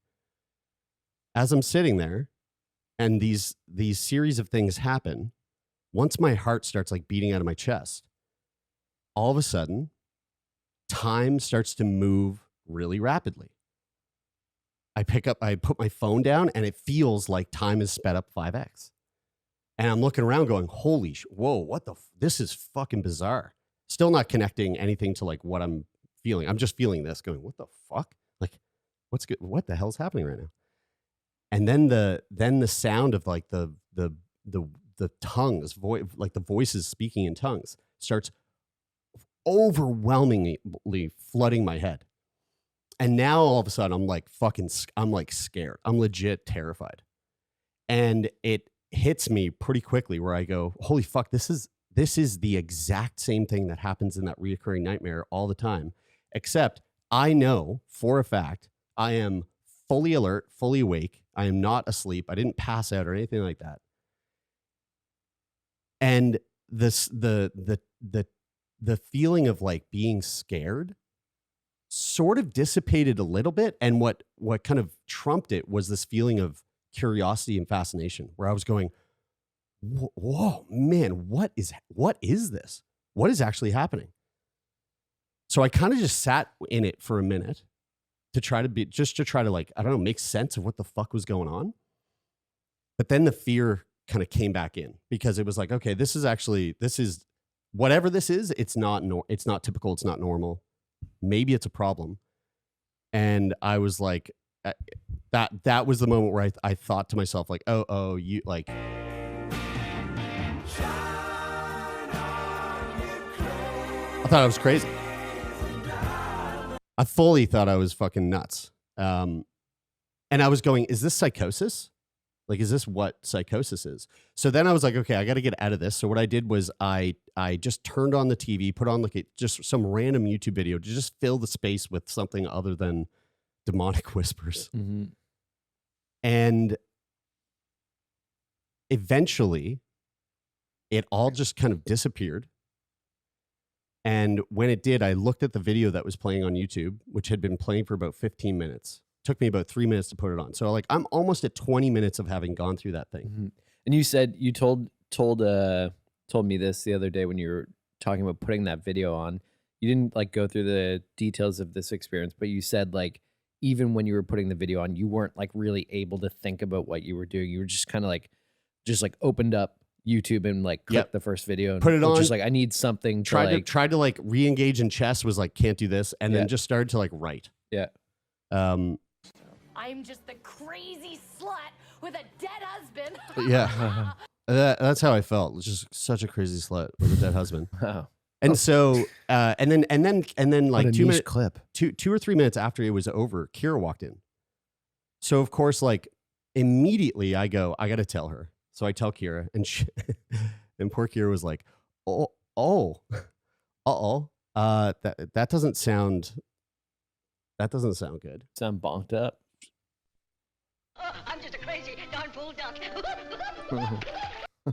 As I'm sitting there, and these series of things happen, once my heart starts like beating out of my chest, all of a sudden, time starts to move really rapidly. I put my phone down, and it feels like time is sped up 5x. And I'm looking around going, holy whoa, what this is fucking bizarre. Still not connecting anything to like what I'm feeling. I'm just feeling this going, what the fuck? Like, what the hell's happening right now? And then the sound of like the tongues, like the voices speaking in tongues starts overwhelmingly flooding my head. And now all of a sudden I'm like scared. I'm legit terrified. And it hits me pretty quickly where I go, holy fuck, this is the exact same thing that happens in that reoccurring nightmare all the time. Except I know for a fact I am fully alert, fully awake. I am not asleep. I didn't pass out or anything like that. And the feeling of like being scared sort of dissipated a little bit. And what kind of trumped it was this feeling of curiosity and fascination, where I was going, whoa, man, what is this? What is actually happening? So I kind of just sat in it for a minute to try to like, I don't know, make sense of what the fuck was going on. But then the fear kind of came back in, because it was like, okay, this is whatever this is, it's not typical. It's not normal. Maybe it's a problem. And I was like, that was the moment where I thought to myself, like, oh, you like, I thought I was crazy. I fully thought I was fucking nuts. And I was going, is this psychosis? Like, is this what psychosis is? So then I was like, okay, I got to get out of this. So what I did was I just turned on the TV, put on like just some random YouTube video to just fill the space with something other than demonic whispers. Mm-hmm. And eventually it all just kind of disappeared. And when it did, I looked at the video that was playing on YouTube, which had been playing for about 15 minutes. It took me about 3 minutes to put it on. So like I'm almost at 20 minutes of having gone through that thing. Mm-hmm. And you said you told me this the other day when you were talking about putting that video on. You didn't like go through the details of this experience, but you said like even when you were putting the video on, you weren't like really able to think about what you were doing. You were just kind of like opened up YouTube and like clicked the first video and put it on. Just like, I need something. Tried to like re-engage in chess, was like, can't do this. And then just started to like write. Yeah. I'm just the crazy slut with a dead husband. Yeah. That's how I felt. It was just such a crazy slut with a dead husband. Wow. And so, and then like 2 minutes, clip. 2 or 3 minutes after it was over, Kira walked in. So of course, like immediately I go, I got to tell her. So I tell Kira, and and poor Kira was like, that doesn't sound good. Sound bonked up. I'm just a crazy darn fool duck.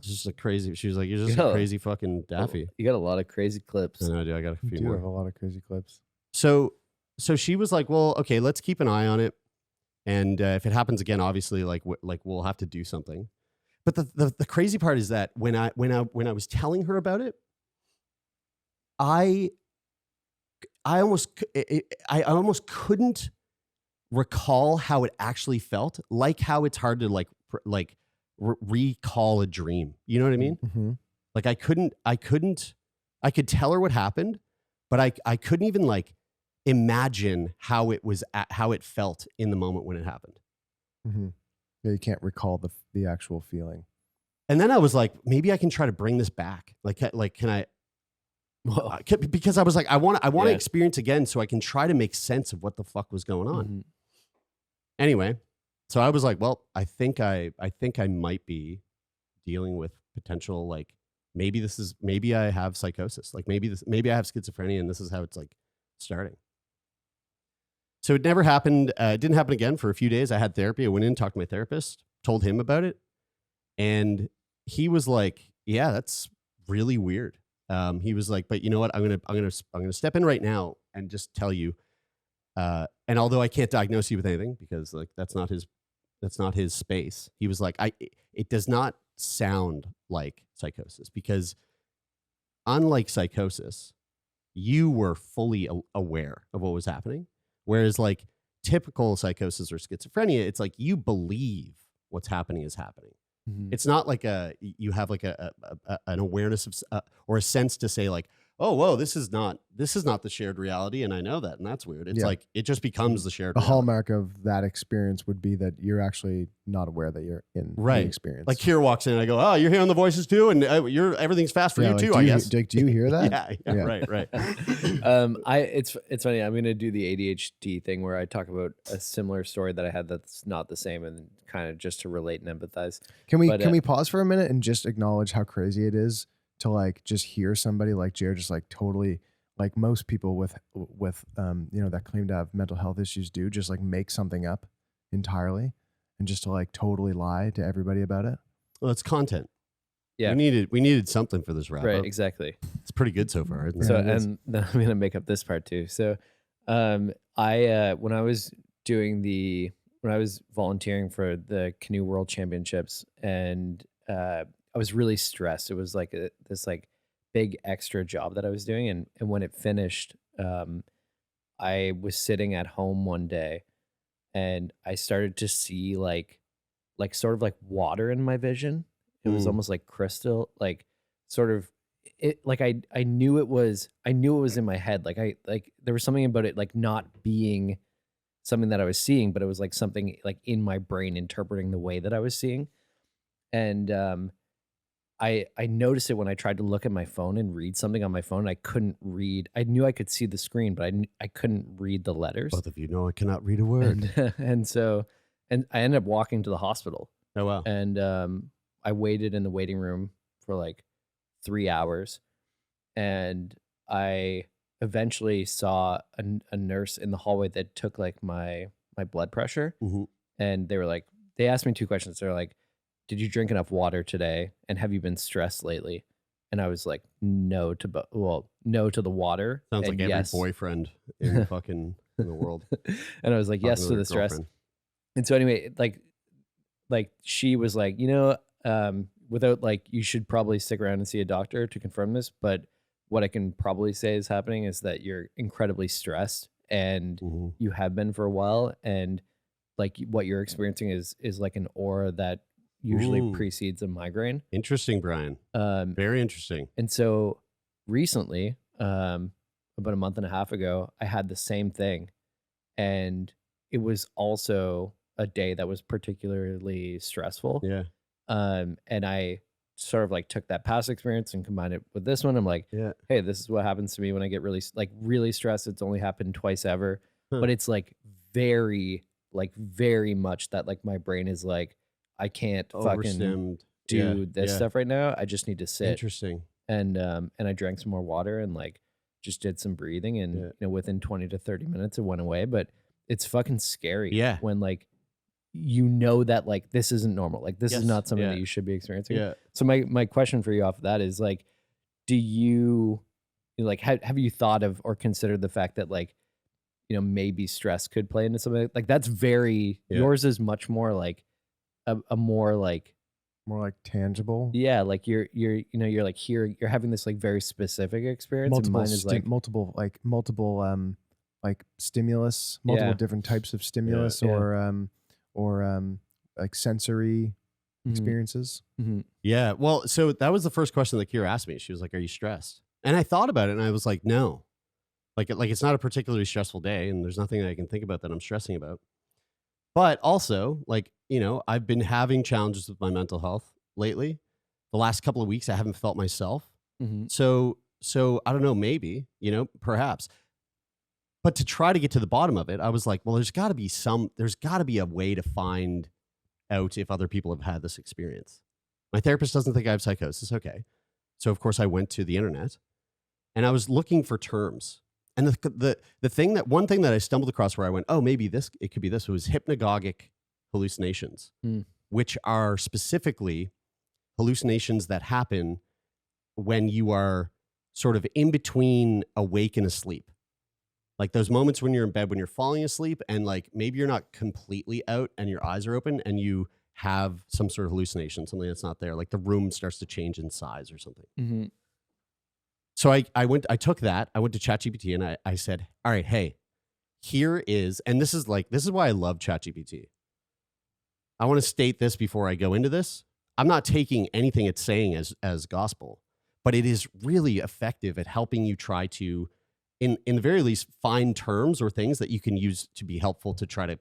Just a crazy. She was like, "You're just a crazy fucking daffy." You got a lot of crazy clips. I know, I do. I got a few You do more. have a lot of crazy clips. So she was like, "Well, okay, let's keep an eye on it, and if it happens again, obviously, like we'll have to do something." But the crazy part is that when I was telling her about it, I I almost couldn't recall how it actually felt, like how it's hard to recall a dream. You know what I mean? Mm-hmm. Like I could tell her what happened, but I couldn't even like imagine how it felt in the moment when it happened. Mm-hmm. Yeah, you can't recall the actual feeling. And then I was like, maybe I can try to bring this back. Can I? Whoa. Because I was like, I want to Yeah. experience again so I can try to make sense of what the fuck was going on. Mhm. Anyway, so I was like, well, I think I might be dealing with potential, like maybe I have psychosis. Like maybe I have schizophrenia and this is how it's like starting. So it never happened. It didn't happen again for a few days. I had therapy. I went in, talked to my therapist, told him about it. And he was like, yeah, that's really weird. He was like, but you know what? I'm gonna step in right now and just tell you. And although I can't diagnose you with anything because like that's not his space. He was like, it does not sound like psychosis because unlike psychosis, you were fully aware of what was happening. Whereas like typical psychosis or schizophrenia, it's like you believe what's happening is happening. Mhm. It's not like you have like an awareness of or a sense to say like, oh, whoa, this is not the shared reality, and I know that, and that's weird. It's Yeah. like it just becomes the shared The reality. hallmark of that experience would be that you're actually not aware that you're in Right. the experience. Like Kira walks in, and I go, oh, you're hearing the voices too, and everything's fast for you like, too, do I you, guess. Do you hear that? yeah, Yeah. right. It's funny. I'm gonna do the ADHD thing where I talk about a similar story that I had that's not the same, and kind of just to relate and empathize. Can we But, we pause for a minute and just acknowledge how crazy it is to like just hear somebody like Jared just like totally like most people with that claim to have mental health issues do just like make something up entirely and just to like totally lie to everybody about it. Well, it's content. Yeah. we needed something for this wrap Right, up. exactly. It's pretty good so far. Isn't So it? and then I'm gonna make up this part too. So I when I was volunteering for the Canoe World Championships and I was really stressed. It was like this like big extra job that I was doing, and when it finished, I was sitting at home one day, and I started to see like sort of like water in my vision. It was almost like crystal, like sort of it. Like I knew it was in my head. Like there was something about it like not being something that I was seeing, but it was like something like in my brain interpreting the way that I was seeing. And I noticed it when I tried to look at my phone and read something on my phone. I couldn't read. I knew I could see the screen, but I couldn't read the letters. Both of you know I cannot read a word. And I ended up walking to the hospital. Oh wow. And I waited in the waiting room for like 3 hours, and I eventually saw a nurse in the hallway that took like my blood pressure. Mhm. And they asked me 2 questions. They're like, did you drink enough water today? And have you been stressed lately? And I was like, no to the water. Sounds and like yes. every boyfriend in the world. And I was like, yes Talking to their the stress. girlfriend. And so anyway, like she was like, without like, you should probably stick around and see a doctor to confirm this. But what I can probably say is happening is that you're incredibly stressed, and Mhm. you have been for a while. And like what you're experiencing is like an aura that usually Ooh. precedes a migraine. Interesting, Brian. Very interesting. And so recently, about a month and a half ago, I had the same thing. And it was also a day that was particularly stressful. Yeah. And I sort of like took that past experience and combined it with this one. I'm like, Yeah. hey, this is what happens to me when I get really stressed. It's only happened twice ever. Huh. But it's like very much that like my brain is like, I can't fucking Overstimmed. do Yeah, this yeah. stuff right now. I just need to sit. Interesting. And I drank some more water and like just did some breathing, and Yeah. within 20 to 30 minutes it went away. But it's fucking scary. Yeah. When like that like this isn't normal. Like this is Yes, not something yeah. that you should be experiencing. Yeah. So my question for you off of that is like, do you like have you thought of or considered the fact that like maybe stress could play into something like that's very Yeah. yours is much more like a more like More like tangible. Yeah, like you're like here you're having this like very specific experience. And mine is like multiple like stimulus, multiple Yeah. different types of stimulus Yeah. or like sensory experiences. Mm-hmm. Yeah. Well, so that was the first question that Kira asked me. She was like, "Are you stressed?" And I thought about it, and I was like, "No." Like it's not a particularly stressful day, and there's nothing that I can think about that I'm stressing about. But also, like, I've been having challenges with my mental health lately. The last couple of weeks, I haven't felt myself. Mm-hmm. So I don't know, maybe, perhaps. But to try to get to the bottom of it, I was like, well, there's got to be a way to find out if other people have had this experience. My therapist doesn't think I have psychosis. Okay. So of course I went to the internet and I was looking for terms. And one thing that I stumbled across where I went, oh, maybe it could be this, was hypnagogic hallucinations, which are specifically hallucinations that happen when you are sort of in between awake and asleep. Like those moments when you're in bed, when you're falling asleep and like maybe you're not completely out and your eyes are open and you have some sort of hallucination, something that's not there. Like the room starts to change in size or something. Mm-hmm. So I took that, I went to ChatGPT and I said, all right, hey, here is, and this is why I love ChatGPT. I want to state this before I go into this. I'm not taking anything it's saying as gospel, but it is really effective at helping you try to, in the very least, find terms or things that you can use to be helpful to try to,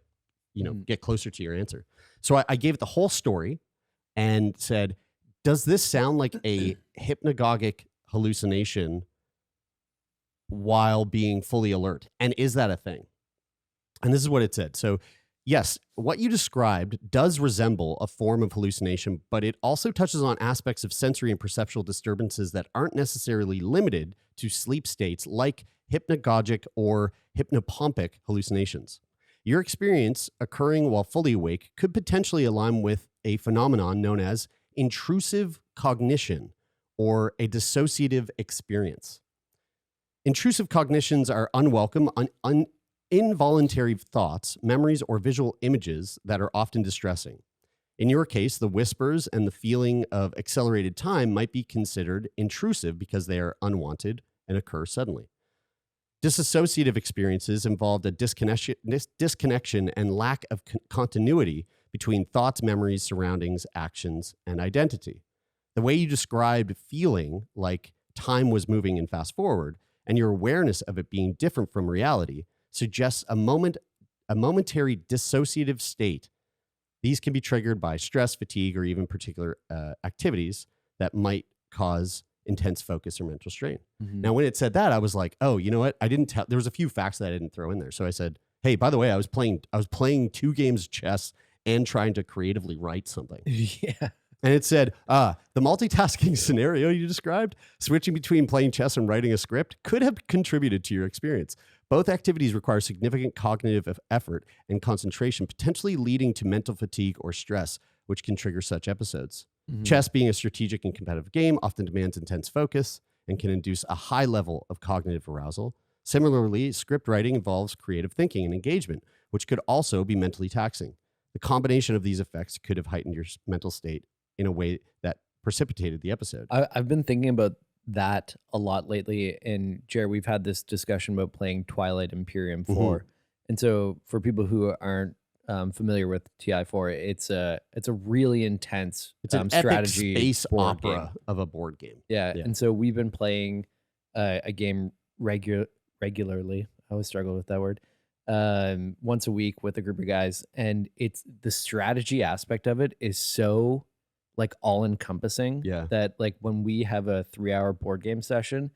get closer to your answer. So I gave it the whole story and said, does this sound like a hypnagogic hallucination while being fully alert? And is that a thing? And this is what it said. So yes, what you described does resemble a form of hallucination, but it also touches on aspects of sensory and perceptual disturbances that aren't necessarily limited to sleep states like hypnagogic or hypnopompic hallucinations. Your experience occurring while fully awake could potentially align with a phenomenon known as intrusive cognition or a dissociative experience. Intrusive cognitions are unwelcome, involuntary thoughts, memories, or visual images that are often distressing. In your case, the whispers and the feeling of accelerated time might be considered intrusive because they are unwanted and occur suddenly. Dissociative experiences involved a disconnection and lack of continuity between thoughts, memories, surroundings, actions, and identity. The way you described feeling like time was moving and fast forward, and your awareness of it being different from reality, suggests a momentary dissociative state. These can be triggered by stress, fatigue, or even particular activities that might cause intense focus or mental strain. Mm-hmm. Now, when it said that, I was like, oh, you know what? There was a few facts that I didn't throw in there. So I said, hey, by the way, I was playing 2 games of chess and trying to creatively write something. Yeah. And it said, the multitasking scenario you described, switching between playing chess and writing a script, could have contributed to your experience. Both activities require significant cognitive effort and concentration, potentially leading to mental fatigue or stress, which can trigger such episodes. Mm-hmm. Chess, being a strategic and competitive game, often demands intense focus and can induce a high level of cognitive arousal. Similarly, script writing involves creative thinking and engagement, which could also be mentally taxing. The combination of these effects could have heightened your mental state in a way that precipitated the episode. I've been thinking about that a lot lately. And Jared, we've had this discussion about playing Twilight Imperium 4. Mm-hmm. And so for people who aren't familiar with TI4, it's a really intense strategy epic space opera game. Of a board game. Yeah. And so we've been playing a game regularly. I always struggle with that word. Once a week with a group of guys. And it's the strategy aspect of it is so like all encompassing that like when we have a 3-hour board game session,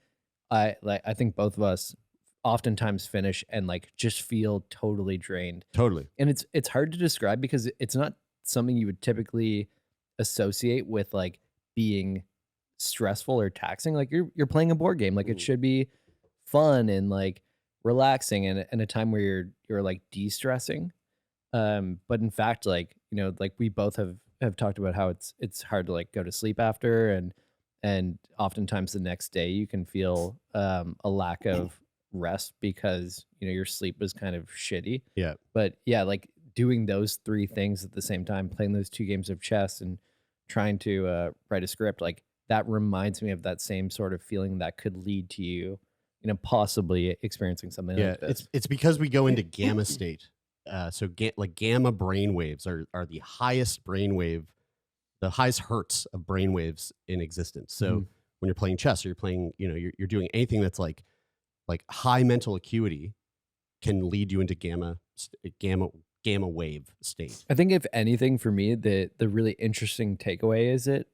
I think both of us oftentimes finish and like just feel totally drained. Totally. And it's hard to describe because it's not something you would typically associate with like being stressful or taxing. Like you're playing a board game. Like it should be fun and like relaxing and a time where you're like de-stressing. But in fact, like, like we both have talked about how it's hard to like go to sleep after and oftentimes the next day you can feel a lack of rest because your sleep was kind of shitty. Yeah. But yeah, like doing those 3 things at the same time, playing those 2 games of chess and trying to write a script, like that reminds me of that same sort of feeling that could lead to you, possibly experiencing something like this. It's because we go into gamma state. So like gamma brain waves are the highest brainwave, the highest hertz of brain waves in existence. So when you're playing chess or you're playing, you're doing anything that's like high mental acuity can lead you into gamma wave state. I think if anything for me, the really interesting takeaway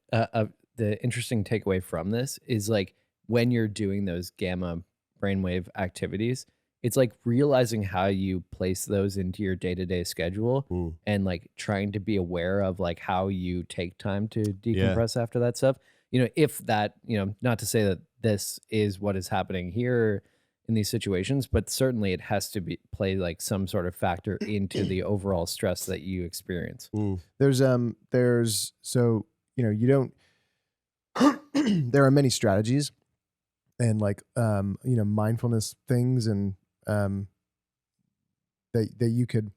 the interesting takeaway from this is like when you're doing those gamma brainwave activities, it's like realizing how you place those into your day-to-day schedule and like trying to be aware of like how you take time to decompress after that stuff. If that, not to say that this is what is happening here in these situations, but certainly it has to play like some sort of factor into the overall stress that you experience. There's so, you don't, there are many strategies and like, mindfulness things and, that you could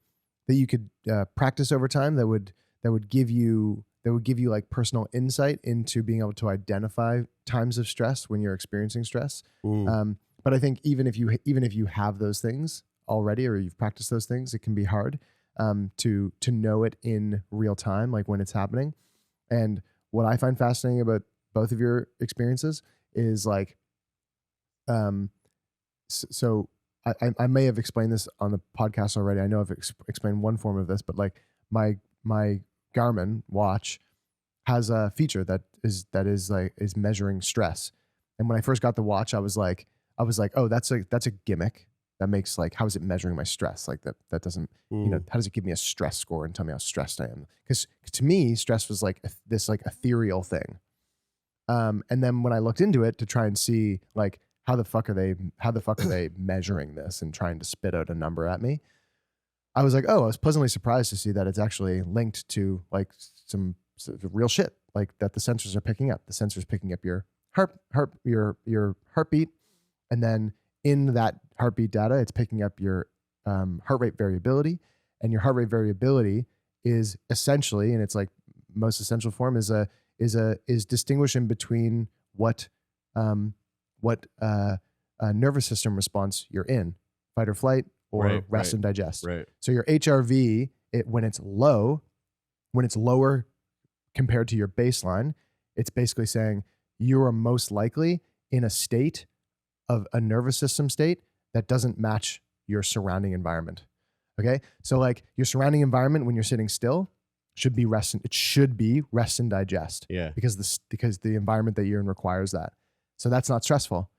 practice over time that would give you like personal insight into being able to identify times of stress when you're experiencing stress. But I think even if you have those things already or you've practiced those things, it can be hard to know it in real time, like when it's happening. And what I find fascinating about both of your experiences is like, so I may have explained this on the podcast already. I know I've explained one form of this, but like my Garmin watch has a feature that is measuring stress. And when I first got the watch, I was like, oh, that's a gimmick. That makes like, how is it measuring my stress? Like that doesn't, how does it give me a stress score and tell me how stressed I am? Because to me, stress was like this like ethereal thing. And then when I looked into it to try and see like, how the fuck are they measuring this and trying to spit out a number at me? I was like, oh, I was pleasantly surprised to see that it's actually linked to like some real shit, like that the sensors are picking up. The sensor's picking up your heartbeat, and then in that heartbeat data, it's picking up your heart rate variability, and your heart rate variability is essentially, in its like most essential form, is distinguishing between what nervous system response you're in, fight or flight or rest and digest. Right. So your HRV, when it's lower compared to your baseline, it's basically saying you are most likely in a state of a nervous system state that doesn't match your surrounding environment. Okay. So like your surrounding environment when you're sitting still should be rest and digest. Yeah. Because the environment that you're in requires that. So that's not stressful.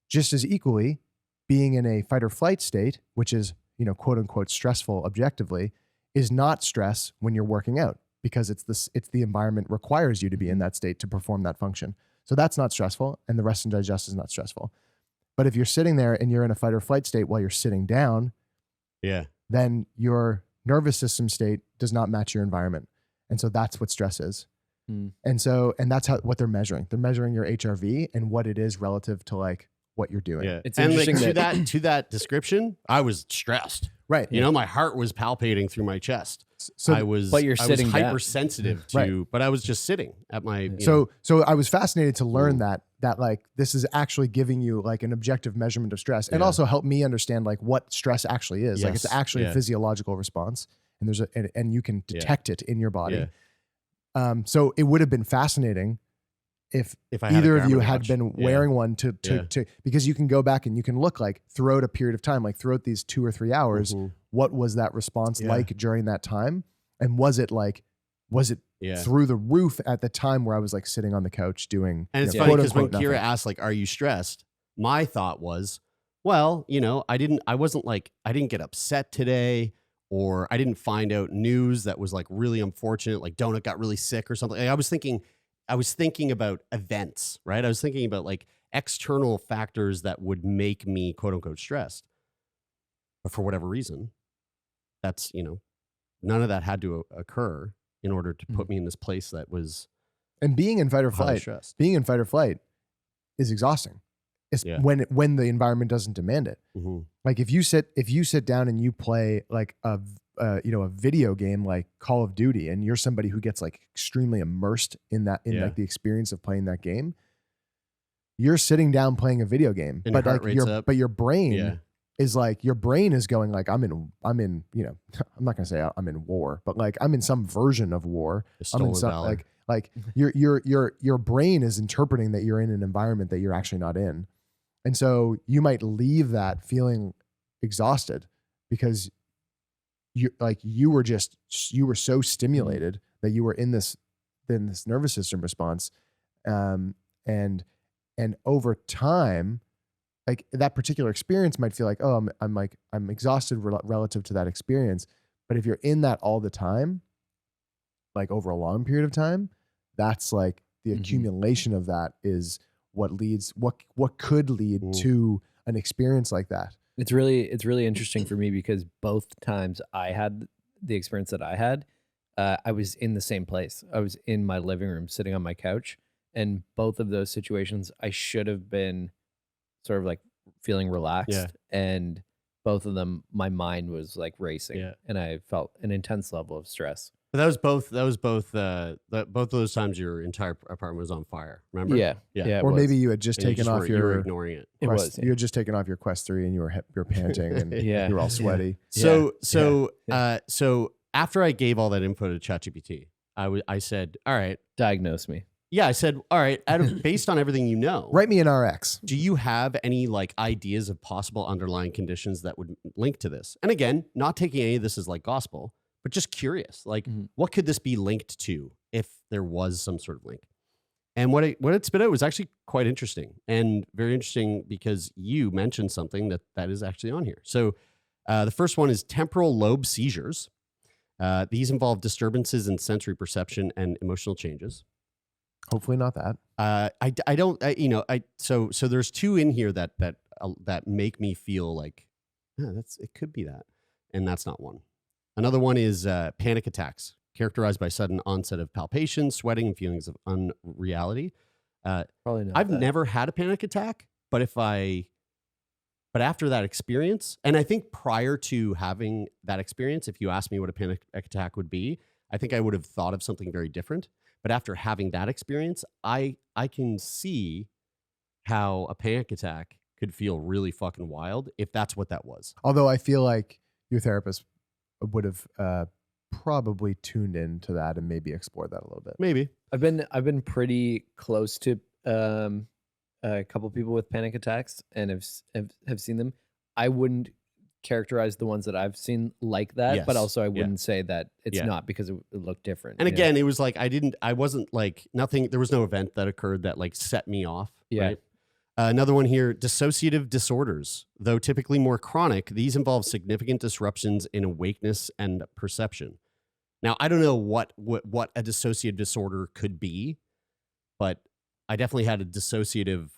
Just as equally, being in a fight or flight state, which is, quote unquote, stressful objectively, is not stress when you're working out because it's the environment requires you to be in that state to perform that function. So that's not stressful, and the rest and digest is not stressful. But if you're sitting there and you're in a fight or flight state while you're sitting down, then your nervous system state does not match your environment. And so that's what stress is. And that's what they're measuring. They're measuring your HRV and what it is relative to like what you're doing. Yeah. It's and interesting like, to that description, I was stressed. Right. My heart was palpating through my chest. So I was sitting down. hypersensitive to, but I was just sitting at my, So I was fascinated to learn that like this is actually giving you like an objective measurement of stress and also help me understand like what stress actually is. Like it's actually a physiological response and and you can detect it in your body. So it would have been fascinating if either of you had been wearing one to because you can go back and you can look like throughout a period of time, like throughout these 2 or 3 hours, what was that response like during that time? And was it through the roof at the time where I was like sitting on the couch doing, and it's funny because when Kira asked like, are you stressed? My thought was, well, I didn't get upset today, or I didn't find out news that was like really unfortunate, like Donut got really sick or something. Like, I was thinking about events, right? I was thinking about like external factors that would make me quote unquote stressed. But for whatever reason, that's, none of that had to occur in order to put me in this place that was. And being in fight or flight is exhausting. It's when the environment doesn't demand it. Like if you sit down and you play like a a video game like Call of Duty, and you're somebody who gets like extremely immersed in that, like the experience of playing that game. You're sitting down playing a video game, And but your heart like rate's up. your brain Yeah. is like, your brain is going like, I'm in, I'm not gonna say I'm in war, but like I'm in some version of war. I'm in some like your brain is interpreting that you're in an environment that you're actually not in. And so you might leave that feeling exhausted because you were so stimulated that you were in this nervous system response. And over time, like that particular experience might feel like, oh, I'm exhausted relative to that experience. But if you're in that all the time, like over a long period of time, that's like the accumulation of that is what could lead to an experience like that. It's really interesting for me because both times I had the experience that I had, I was in the same place. I was in my living room sitting on my couch, and both of those situations I should have been sort of like feeling relaxed, and both of them my mind was like racing, and I felt an intense level of stress. But that was both both of those times your entire apartment was on fire. Remember? Yeah. Or maybe you had just And taken off you were your ignoring it. you had just taken off your Quest 3 and you were panting and Yeah. you were all sweaty. So after I gave all that info to ChatGPT, I said, all right. Diagnose me. Yeah, I said, all right, based on everything you know, Write me an RX. do you have any like ideas of possible underlying conditions that would link to this? And again, not taking any of this as like gospel, but just curious, like what could this be linked to if there was some sort of link? And what it spit out was actually quite interesting, and very interesting because you mentioned something that is actually on here. So the first one is temporal lobe seizures. These involve disturbances in sensory perception and emotional changes. Hopefully not that. So there's two in here that make me feel like it could be that, and that's not one. Another one is panic attacks, characterized by sudden onset of palpation, sweating, and feelings of unreality. Probably not. I've never had a panic attack, but after that experience, and I think prior to having that experience, if you asked me what a panic attack would be, I think I would have thought of something very different. But after having that experience, I can see how a panic attack could feel really fucking wild if that's what that was. Although I feel like your therapist would have probably tuned into that and maybe explored that a little bit. Maybe. I've been pretty close to a couple people with panic attacks and have seen them. I wouldn't characterize the ones that I've seen like that, Yes. but also I Yeah. wouldn't say that it's Yeah. not because it looked different. And you know? again, it was like I wasn't like nothing. There was no event that occurred that like set me off. Yeah. Right? Another one here: dissociative disorders. Though typically more chronic, these involve significant disruptions in awakeness and perception. Now, I don't know what a dissociative disorder could be, but I definitely had a dissociative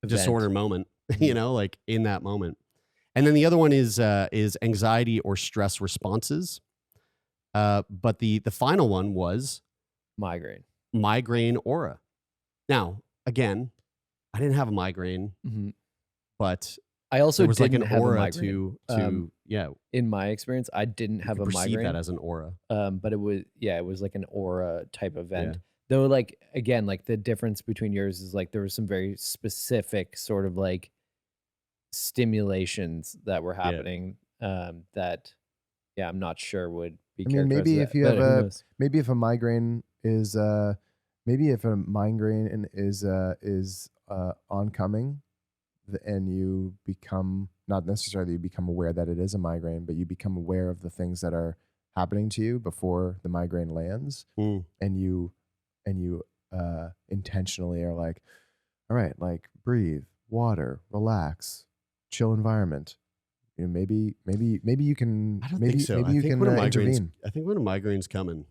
disorder moment. You know, like in that moment. And then the other one is anxiety or stress responses. But the final one was migraine aura. Now, again, I didn't have a migraine, but I also there was like didn't an have aura a migraine. to In my experience, I didn't have a perceive migraine. that as an aura. But it was like an aura type event. Though, like again, like the difference between yours is like there was some very specific sort of like stimulations that were happening that I'm not sure would be. I mean, maybe if you but who have knows? maybe if a migraine is oncoming, and you become, not necessarily you become aware that it is a migraine, but you become aware of the things that are happening to you before the migraine lands, and you intentionally are like, all right, like breathe, water, relax, chill environment. You know, maybe you can. I don't maybe, think so. Maybe I you think can when a migraine's, intervene. I think when a migraine's coming,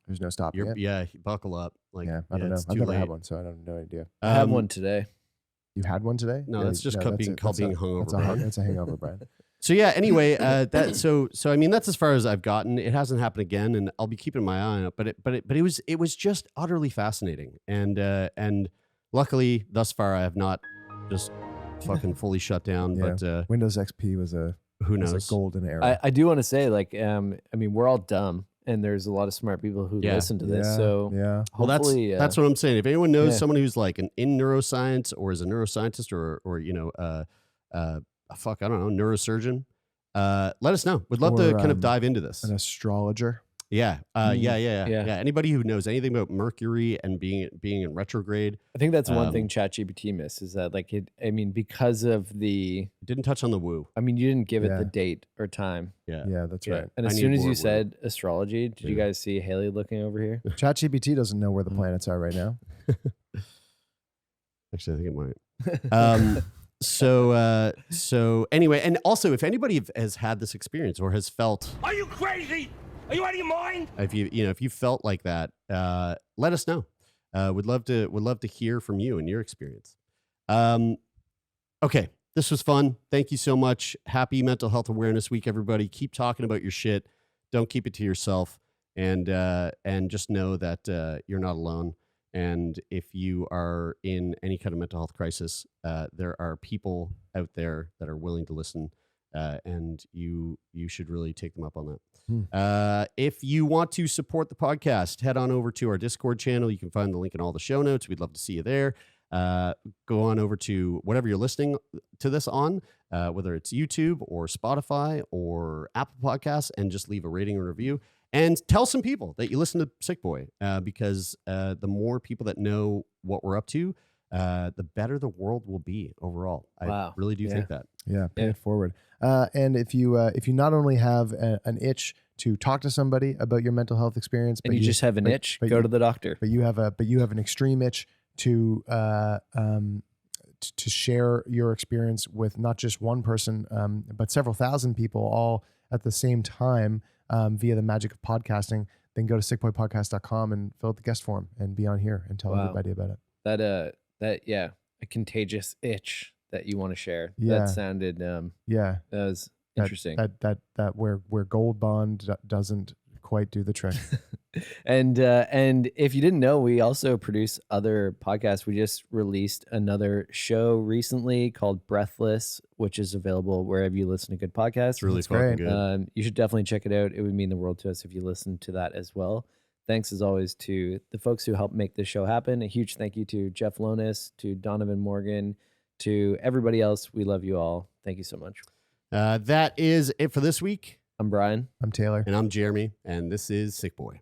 There's no stopping it. buckle up. Like, Yeah, I don't know. it's I've too never had late. one, so I have no idea. I had one today. You had one today? No, that's just called being hungover, Brian. That's a hangover, Brian. So yeah. Anyway, so I mean that's as far as I've gotten. It hasn't happened again, and I'll be keeping my eye on it. But it was just utterly fascinating, and luckily thus far I have not just fucking fully shut down. Yeah. But Windows XP was a Who as knows? a golden era. I do want to say, like, I mean, we're all dumb, and there's a lot of smart people who Yeah. listen to this. Yeah, So yeah. Well, hopefully, that's what I'm saying. If anyone knows yeah. someone who's like in neuroscience or is a neuroscientist or fuck, I don't know, neurosurgeon, let us know. We'd love to Or, kind of dive into this. An astrologer. Yeah. Yeah. Yeah. Anybody who knows anything about Mercury and being in retrograde. I think that's one Um, thing ChatGPT missed is that, like, I mean, because of Didn't touch on the woo. I mean, you didn't give it Yeah. the date or time. Yeah. Yeah, that's Yeah. right. And I as need soon as more you woo. said astrology, did you Yeah. guys see Haley looking over here? ChatGPT doesn't know where the planets are right now. Actually, I think it might. So anyway, and also if anybody has had this experience or has felt, Are you crazy? Are you out of your mind? if you felt like that, let us know. Would love to hear from you and your experience. Okay, this was fun. Thank you so much. Happy Mental Health Awareness Week, everybody. Keep talking about your shit. Don't keep it to yourself, and just know that you're not alone. And if you are in any kind of mental health crisis, there are people out there that are willing to listen, and you should really take them up on that. If you want to support the podcast, head on over to our Discord channel. You can find the link in all the show notes. We'd love to see you there. Go on over to whatever you're listening to this on, whether it's YouTube or Spotify or Apple Podcasts, and just leave a rating and review. And tell some people that you listen to Sickboy, because the more people that know what we're up to, the better the world will be overall. I Wow. really do Yeah. think that. Yeah, pay Yeah. it forward. And if you not only have an itch to talk to somebody about your mental health experience, And you just have an but- itch, but go you- to the doctor. but you have an extreme itch to share your experience with not just one person, but several thousand people all at the same time via the magic of podcasting, then go to sickboypodcast.com and fill out the guest form and be on here and tell Wow. everybody about it. That a contagious itch that you want to share. Yeah. That sounded Yeah, that was that- interesting. That where Gold Bond doesn't quite do the trick. And if you didn't know, we also produce other podcasts. We just released another show recently called Breathless, which is available wherever you listen to good podcasts. It's really That's fucking great. good. You should definitely check it out. It would mean the world to us if you listen to that as well. Thanks as always to the folks who helped make this show happen. A huge thank you to Jeff Lonis, to Donovan Morgan, to everybody else. We love you all. Thank you so much. That is it for this week. I'm Brian. I'm Taylor. And I'm Jeremy, and this is Sickboy.